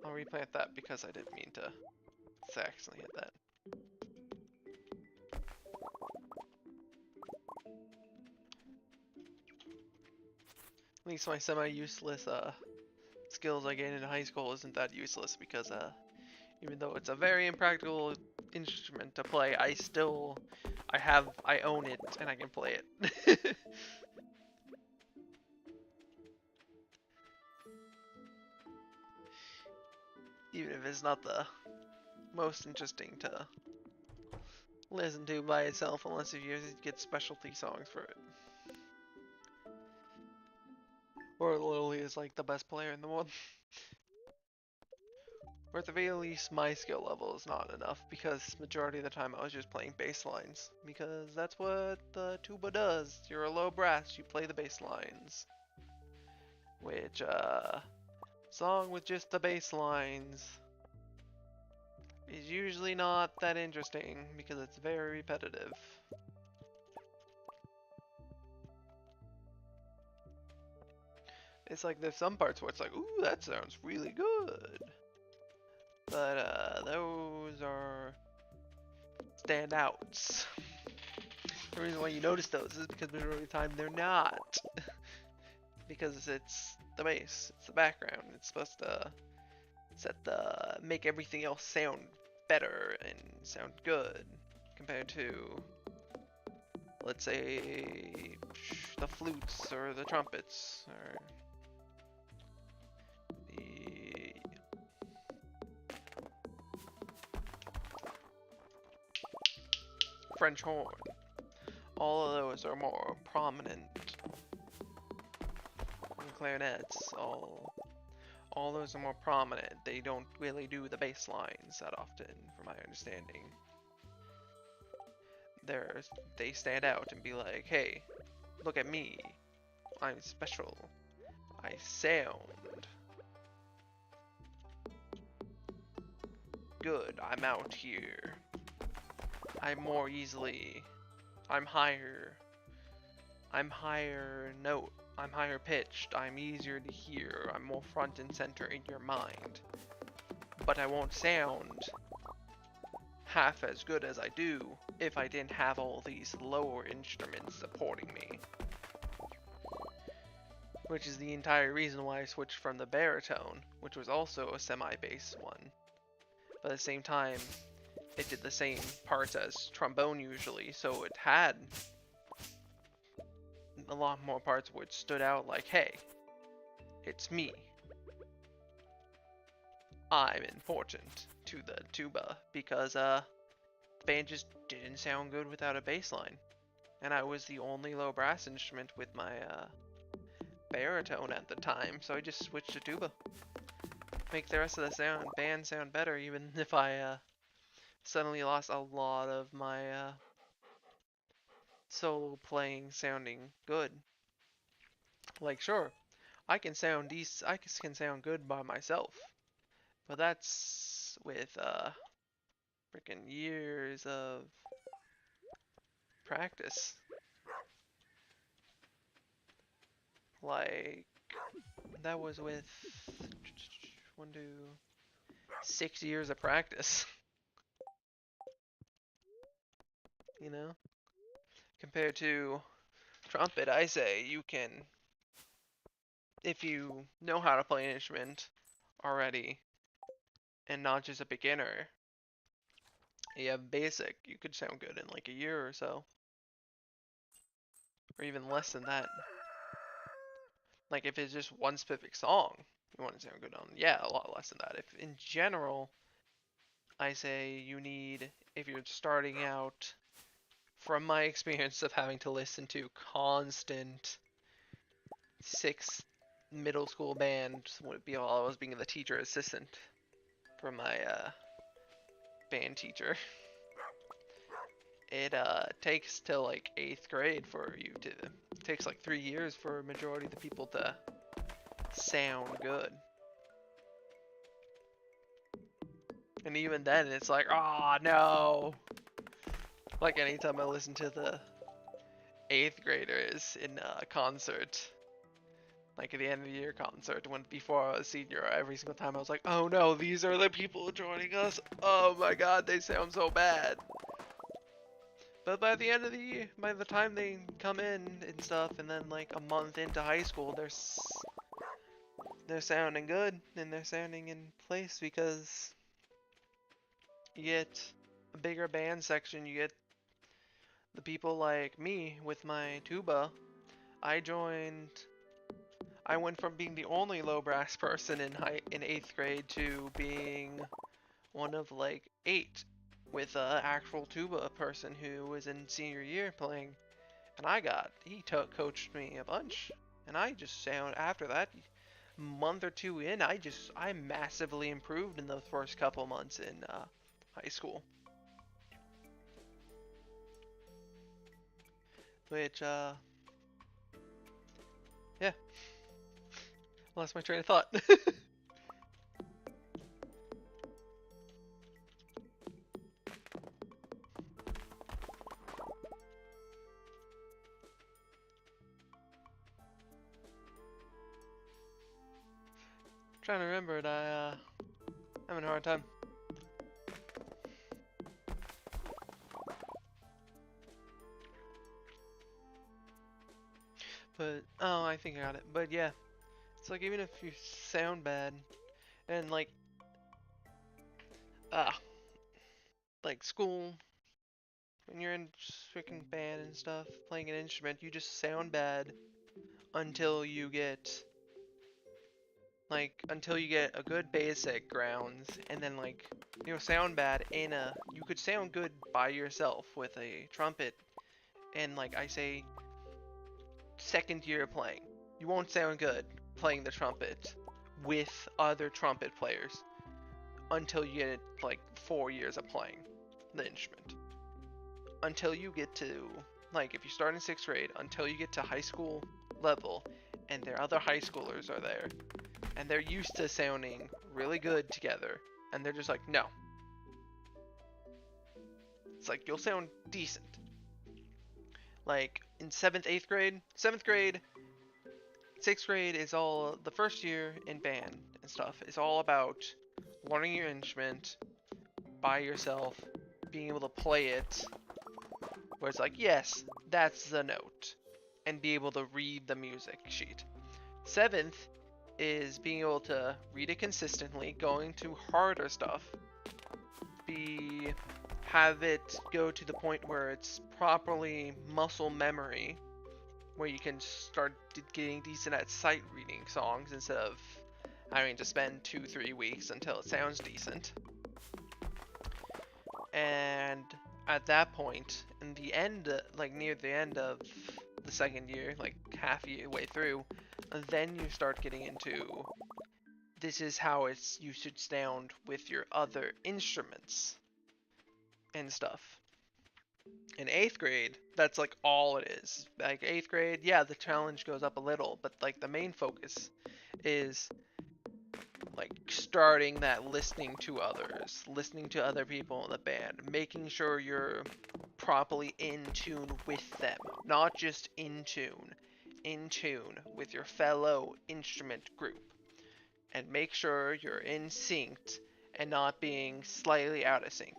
[SPEAKER 1] I'll replant that because I didn't mean to accidentally hit that. At least my semi-useless skills I gained in high school isn't that useless because even though it's a very impractical instrument to play, I own it and I can play it. Even if it's not the most interesting to listen to by itself unless if you get specialty songs for it. Or Lily is like the best player in the world. Or at the very least, my skill level is not enough because majority of the time I was just playing bass lines. Because that's what the tuba does. You're a low brass, you play the bass lines. Which, song with just the bass lines is usually not that interesting because it's very repetitive. It's like there's some parts where it's like, ooh, that sounds really good. But those are standouts. The reason why you notice those is because majority of the time they're not. Because it's the bass, it's the background. It's supposed to make everything else sound better and sound good compared to, let's say, the flutes or the trumpets or the French horn. All of those are more prominent. And clarinets, all those are more prominent. They don't really do the bass lines that often, from my understanding. They stand out and be like, hey, look at me. I'm special. I sound good. I'm out here. I'm higher. I'm higher note. I'm higher pitched. I'm easier to hear. I'm more front and center in your mind. But I won't sound half as good as I do if I didn't have all these lower instruments supporting me. Which is the entire reason why I switched from the baritone, which was also a semi-bass one. But at the same time, it did the same parts as trombone usually, so it had a lot more parts which stood out like, hey, it's me. I'm important to the tuba because the band just didn't sound good without a bass line. And I was the only low brass instrument with my baritone at the time, so I just switched to tuba. Make the rest of the band sound better, even if I suddenly lost a lot of my solo playing sounding good. Like, sure, I can sound good by myself, but that's with freaking years of practice. Like, that was with 6 years of practice. You know? Compared to trumpet, I say you can, if you know how to play an instrument already, and not just a beginner, you have basic, you could sound good in like a year or so. Or even less than that. Like if it's just one specific song you want to sound good on, yeah, a lot less than that. If in general, I say you need, if you're starting out, from my experience of having to listen to constant 6 middle school bands, would be while I was being the teacher assistant for my band teacher. It takes till like 8th grade for you to, it takes like 3 years for a majority of the people to sound good. And even then it's like, oh no. Like anytime I listen to the 8th graders in a concert, like at the end of the year concert, when before I was a senior, every single time I was like, oh no, these are the people joining us. Oh my god, they sound so bad. But by the end of the year, by the time they come in and stuff, and then like a month into high school, they're sounding good and they're sounding in place because you get a bigger band section. You get the people like me with my tuba. I went from being the only low brass person in 8th grade to being one of like 8 with a actual tuba person who was in senior year playing, and he coached me a bunch, and I just sound after that month or two in, I massively improved in the first couple months in high school, which yeah, lost my train of thought. Trying to remember it, having a hard time. But oh, I think I got it. But yeah, it's like even if you sound bad and uh like school when you're in freaking band and stuff, playing an instrument, you just sound bad until you get until you get a good basic grounds, and then sound bad in a you could sound good by yourself with a trumpet, and like I say, second year playing, you won't sound good playing the trumpet with other trumpet players until you get like 4 years of playing the instrument. Until you get to if you start in 6th grade, until you get to high school level, and their other high schoolers are there, and they're used to sounding really good together, and they're just like, no. It's like, you'll sound decent. Like, in 7th, 8th grade, 7th grade, 6th grade is all, the first year in band and stuff is all about learning your instrument by yourself, being able to play it, where it's like, yes, that's the note, and be able to read the music sheet. 7th is being able to read it consistently, going to harder stuff, have it go to the point where it's properly muscle memory, where you can start getting decent at sight reading songs instead of having to spend 2-3 weeks until it sounds decent. And at that point, in the end, near the end of the second year, half way through, then you start getting into this is how you should sound with your other instruments and stuff. In 8th grade, that's all it is. 8th grade, yeah, the challenge goes up a little, but the main focus is starting that listening to others, listening to other people in the band, making sure you're properly in tune with them, not just in tune with your fellow instrument group, and make sure you're in sync and not being slightly out of sync,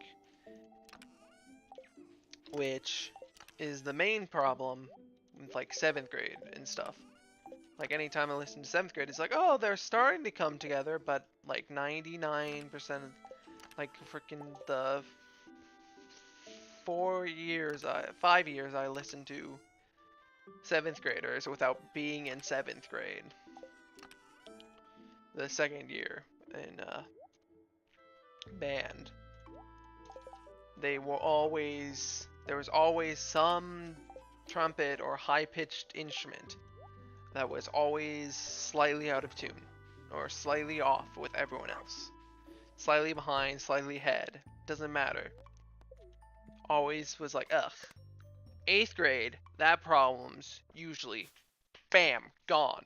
[SPEAKER 1] which is the main problem with 7th grade and stuff. Anytime I listen to 7th grade, it's oh, they're starting to come together, but 99% of freaking the 5 years I listened to 7th graders without being in 7th grade. The second year in band, there was always some trumpet or high-pitched instrument that was always slightly out of tune, or slightly off with everyone else. Slightly behind, slightly ahead, doesn't matter. Always was ugh. 8th grade, that problem's usually, bam, gone.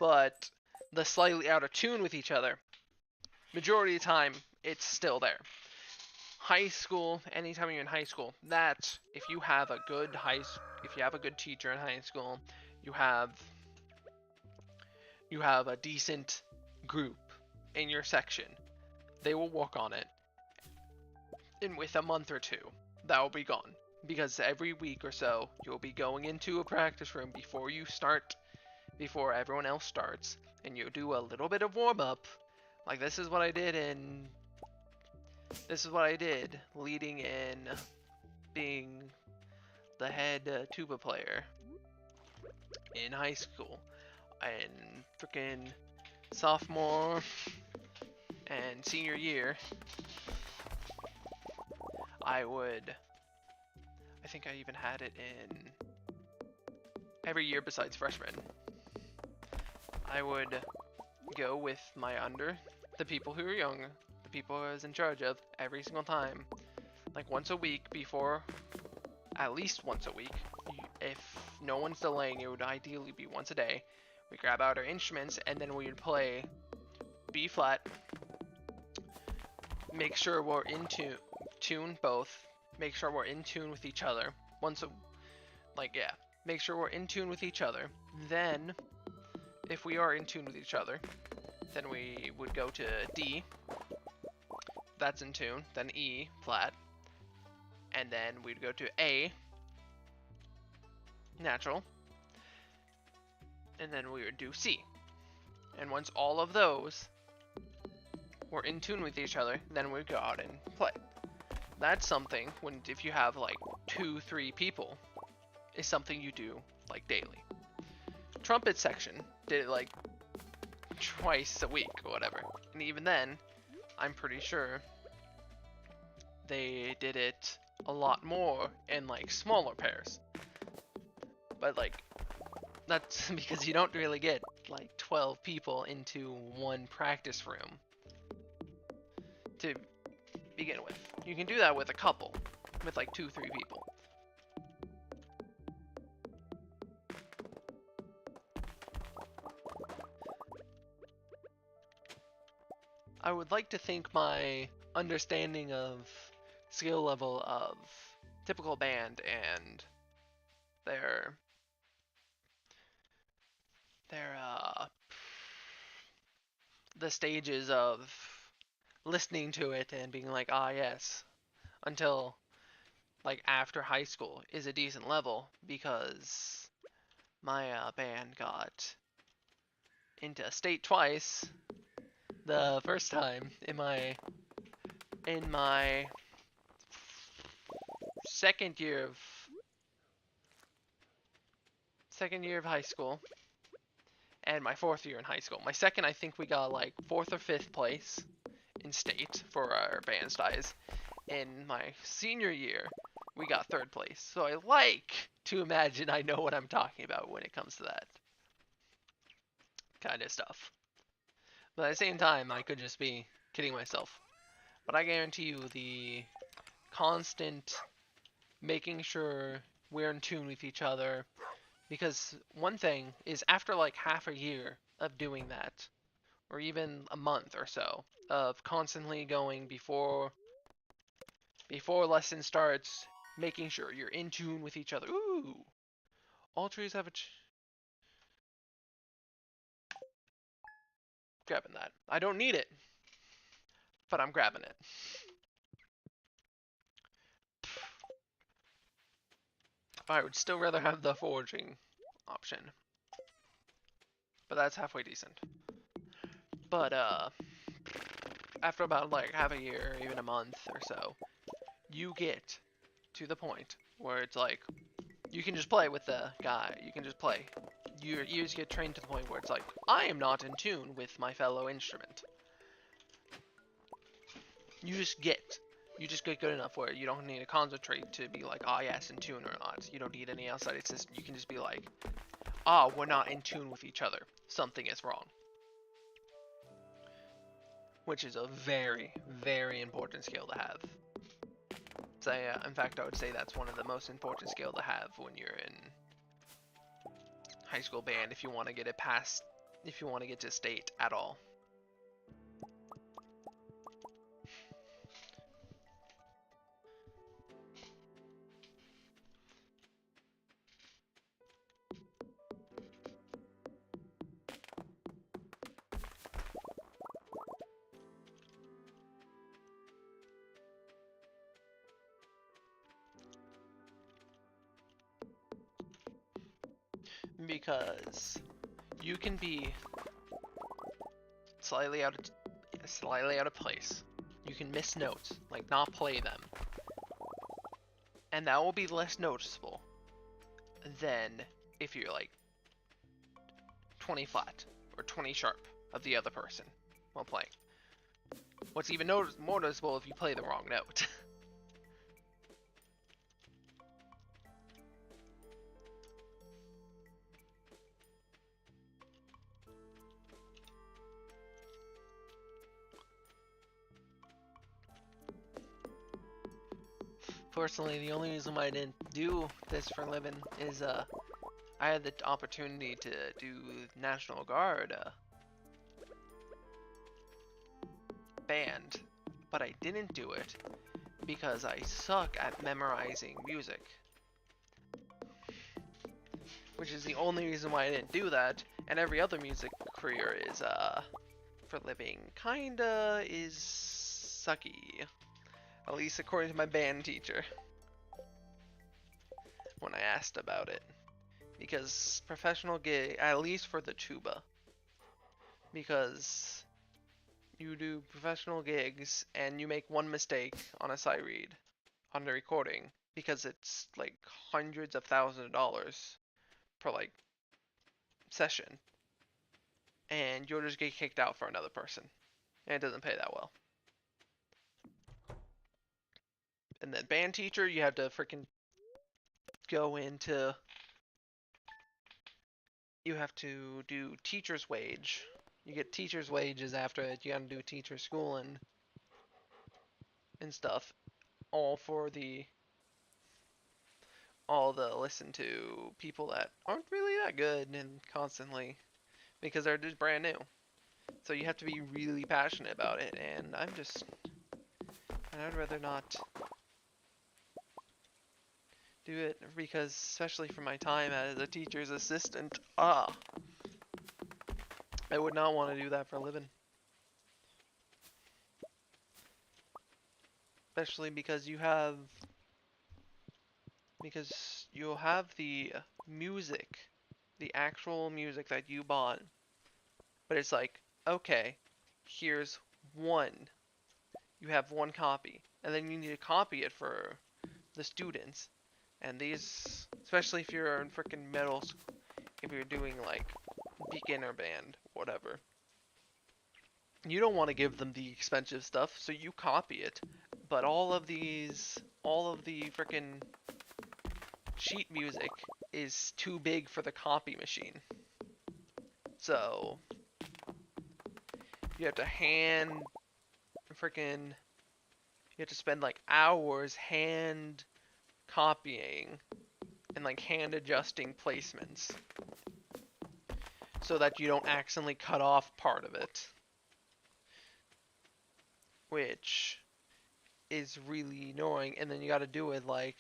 [SPEAKER 1] But the slightly out of tune with each other, majority of the time, it's still there. High school, anytime you're in high school, if you have a good teacher in high school, you have a decent group in your section, they will work on it, and with a month or two, that will be gone. Because every week or so, you'll be going into a practice room before everyone else starts, and you do a little bit of warm-up. This is what I did leading in being the head tuba player in high school. And freaking sophomore and senior year, I think I even had it in every year besides freshman. I would go with the people who were young, the people I was in charge of every single time, like once a week at least once a week. If no one's delaying, it would ideally be once a day. We grab out our instruments and then we would play B flat. Make sure we're in tune both. Make sure we're in tune with each other. Make sure we're in tune with each other. Then, if we are in tune with each other, then we would go to D. That's in tune. Then E flat. And then we'd go to A, natural. And then we would do C. And once all of those were in tune with each other, then we'd go out and play. That's something, if you have like 2-3 people, is something you do like daily. Trumpet section did it like twice a week or whatever. And even then, I'm pretty sure they did it a lot more in like smaller pairs. But like, that's because you don't really get like 12 people into one practice room to begin with. You can do that with a couple, with like 2-3 people. I would like to think my understanding of skill level of typical band and their the stages of listening to it and being like, ah yes, until like after high school is a decent level, because my band got into state twice. The first time in my second year of high school, and my fourth year in high school. My second, I think we got like 4th or 5th place in state for our band size. In my senior year, we got 3rd place. So I like to imagine I know what I'm talking about when it comes to that kind of stuff. But at the same time, I could just be kidding myself. But I guarantee you the constant making sure we're in tune with each other. Because one thing is, after like half a year of doing that, or even a month or so, of constantly going before lesson starts, making sure you're in tune with each other. Ooh! All trees have a grabbing that. I don't need it, but I'm grabbing it. I would still rather have the foraging option, but that's halfway decent. But after about like half a year, even a month or so, you get to the point where it's like you can just play with the guy. You can just play. Your ears get trained to the point where it's like, I am not in tune with my fellow instrument. You just get good enough where you don't need to concentrate to be like, ah, yes, in tune or not. You don't need any outside assistance. You can just be like, ah, we're not in tune with each other. Something is wrong. Which is a very, very important skill to have. So, in fact, I would say that's one of the most important skill to have when you're in high school band, if you want to get it past, if you want to get to state at all. Because you can be slightly out of place. You can miss notes, like not play them, and that will be less noticeable than if you're like 20 flat or 20 sharp of the other person while playing. What's even more noticeable if you play the wrong note. Personally, the only reason why I didn't do this for a living is I had the opportunity to do National Guard band, but I didn't do it because I suck at memorizing music. Which is the only reason why I didn't do that, and every other music career is, for living, kinda is sucky. At least according to my band teacher. When I asked about it. Because professional gig, at least for the tuba. Because you do professional gigs and you make one mistake on a sight read on the recording because it's like hundreds of thousands of dollars per like session, and you'll just get kicked out for another person, and it doesn't pay that well. And then band teacher, you have to freaking go into, you have to do teacher's wage. You get teacher's wages after it. You gotta do teacher schooling and stuff, all for the listen to people that aren't really that good and constantly because they're just brand new. So you have to be really passionate about it, and I'd rather not do it because, especially for my time as a teacher's assistant, I would not want to do that for a living. Especially because you'll have the music, the actual music that you bought, but it's like, okay, here's one. You have one copy, and then you need to copy it for the students. And these, especially if you're in freaking middle school, if you're doing like beginner band, whatever, you don't want to give them the expensive stuff, so you copy it. But all of the freaking sheet music is too big for the copy machine. So you have to you have to spend like hours hand copying and like hand adjusting placements so that you don't accidentally cut off part of it, which is really annoying. And then you got to do it like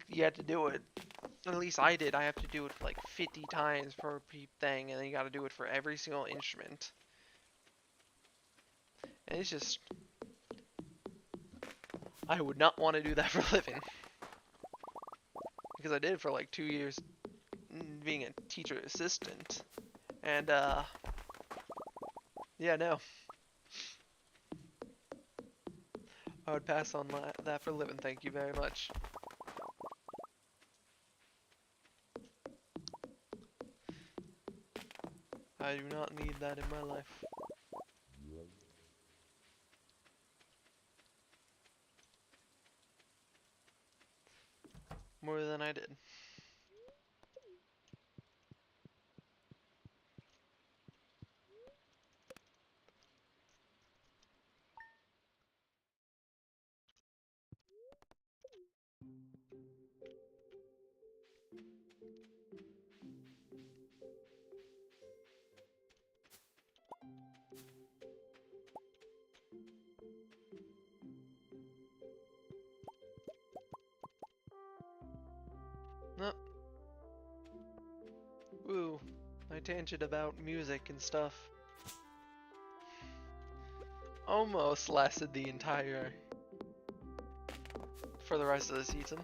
[SPEAKER 1] you have to do it, at least I did, I have to do it like 50 times per thing, and then you got to do it for every single instrument, and it's just, I would not want to do that for a living, because I did it for like 2 years being a teacher assistant, and yeah, no, I would pass on that for a living, thank you very much. I do not need that in my life. More than I did. No. Ooh, my tangent about music and stuff almost lasted the entire, for the rest of the season.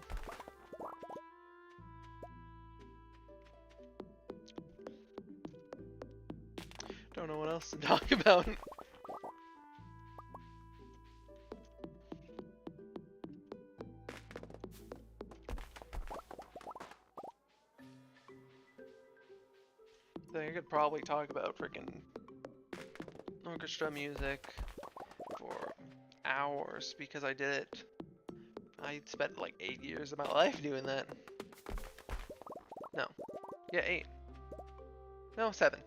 [SPEAKER 1] Don't know what else to talk about. I could probably talk about freaking orchestra music for hours because I did it. I spent like 8 years of my life doing that. No. Yeah, 8. No, 7.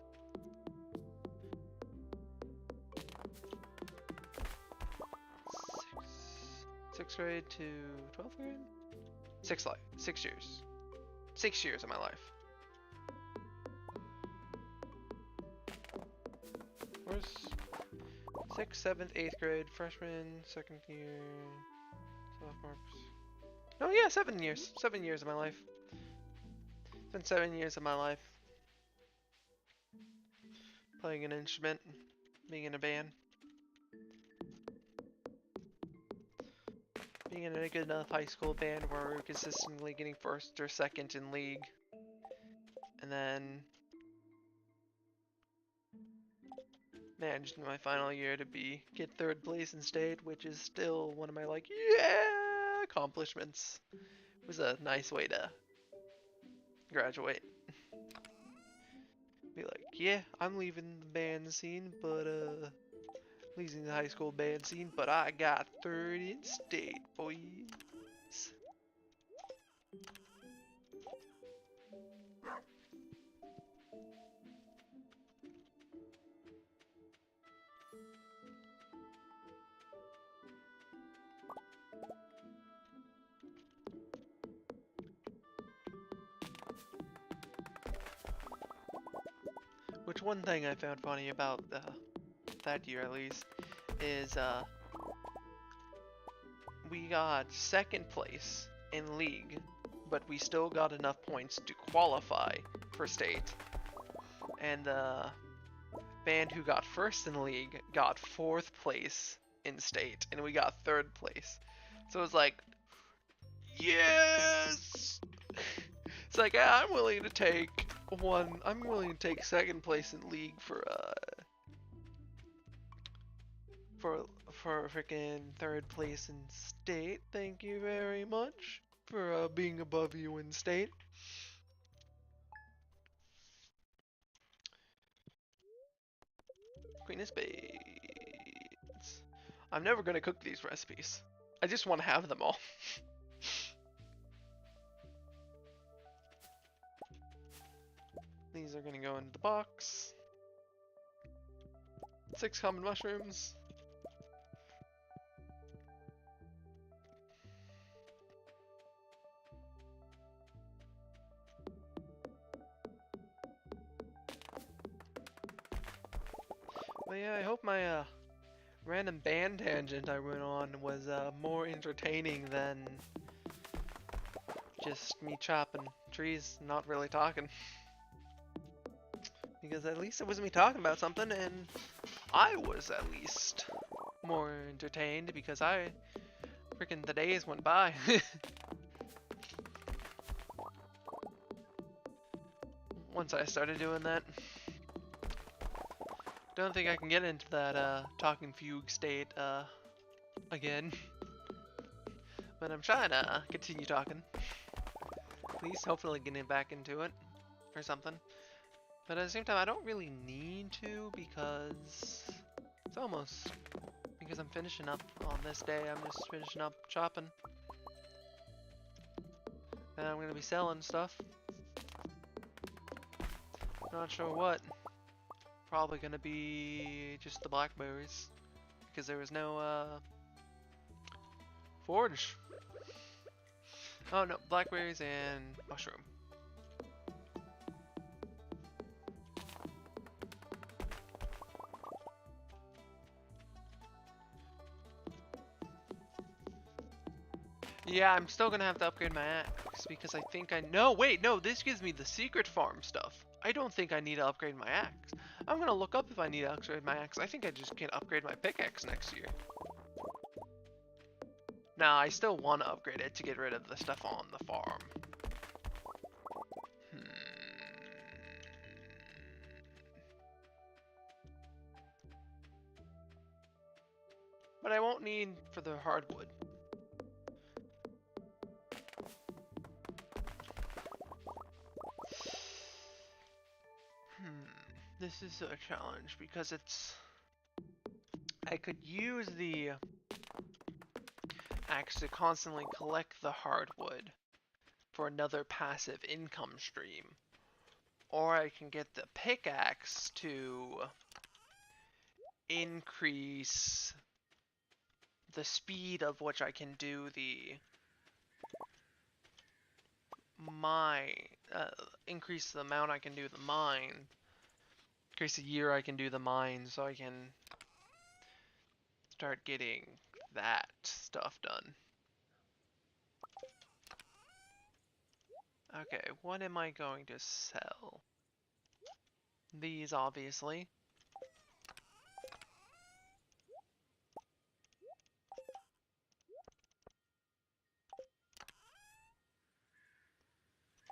[SPEAKER 1] 6th grade to 12th grade? 6 years. 6 years of my life. Where's 6th, 7th, 8th grade, freshman, 2nd year, sophomore. No, yeah, 7 years. 7 years of my life. It's been 7 years of my life. Playing an instrument, being in a band. Being in a good enough high school band where we're consistently getting 1st or 2nd in league. And then managed in my final year to get 3rd place in state, which is still one of my accomplishments. It was a nice way to graduate. Be like, yeah, I'm leaving the band scene, but leaving the high school band scene, but I got 3rd in state, boys. Which one thing I found funny about that year at least is we got 2nd place in league, but we still got enough points to qualify for state. And the band who got 1st in league got 4th place in state, and we got 3rd place. So it was like, yes! It's like, I'm willing to take 2nd place in league for freaking 3rd place in state. Thank you very much for being above you in state. Queen of Spades. I'm never gonna cook these recipes. I just want to have them all. These are gonna go into the box. 6 common mushrooms. But yeah, I hope my random band tangent I went on was more entertaining than just me chopping trees, not really talking. Because at least it was me talking about something, and I was at least more entertained because the days went by. Once I started doing that. Don't think I can get into that talking fugue state again. But I'm trying to continue talking. At least hopefully getting back into it or something. But at the same time, I don't really need to because I'm finishing up on this day. I'm just finishing up chopping. And I'm going to be selling stuff. Not sure what. Probably going to be just the blackberries. Because there was no forage. Oh no, blackberries and mushroom. Yeah, I'm still gonna have to upgrade my axe because I think no, this gives me the secret farm stuff. I don't think I need to upgrade my axe. I'm gonna look up if I need to upgrade my axe. I think I just can upgrade my pickaxe next year. Nah, I still want to upgrade it to get rid of the stuff on the farm. But I won't need for the hardwood. This is a challenge because I could use the axe to constantly collect the hardwood for another passive income stream. Or I can get the pickaxe to increase the speed of which I can do the mine, increase the amount I can do the mine, increase the year I can do the mine, so I can start getting that stuff done. Okay, what am I going to sell? These, obviously.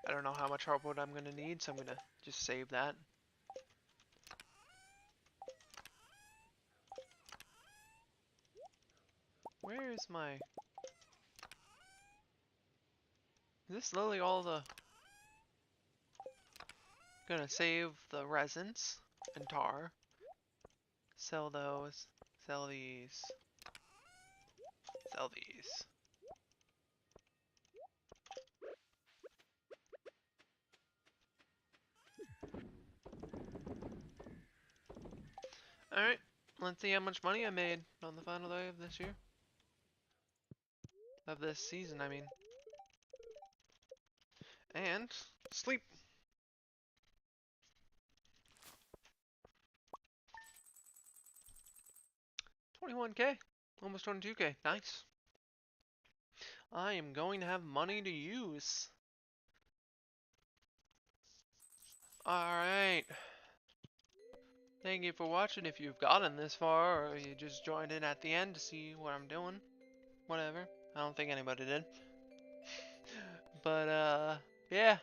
[SPEAKER 1] I don't know how much hardwood I'm going to need, so I'm going to just save that. Where is my... Is this literally all the... Gonna save the resins and tar. Sell those. Sell these. Sell these. Alright, let's see how much money I made on the final day of this year. Of this season, I mean. And sleep. 21K. Almost 22K. Nice. I am going to have money to use. Alright. Thank you for watching if you've gotten this far, or you just joined in at the end to see what I'm doing. Whatever. I don't think anybody did. But, yeah.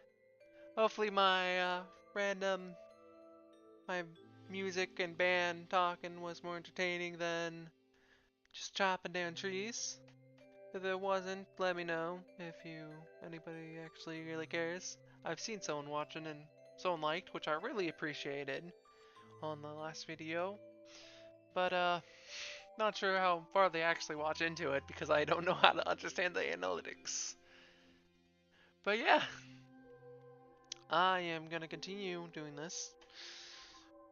[SPEAKER 1] Hopefully my my music and band talking was more entertaining than just chopping down trees. If it wasn't, let me know if anybody actually really cares. I've seen someone watching and someone liked, which I really appreciated on the last video. But not sure how far they actually watch into it because I don't know how to understand the analytics. But yeah, I am gonna continue doing this.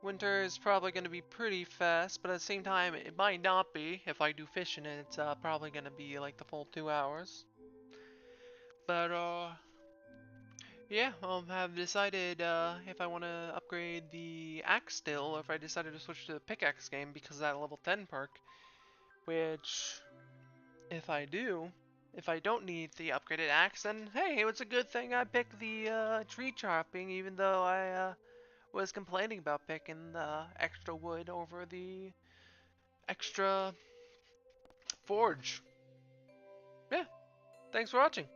[SPEAKER 1] Winter is probably going to be pretty fast, but at the same time, it might not be. If I do fishing, it's probably going to be like the full 2 hours. But, yeah, have decided if I want to upgrade the axe still, or if I decided to switch to the pickaxe game because of that level 10 perk. Which, if I do, if I don't need the upgraded axe, then hey, it was a good thing I picked the tree chopping, even though I was complaining about picking the extra wood over the extra forge. Yeah, thanks for watching.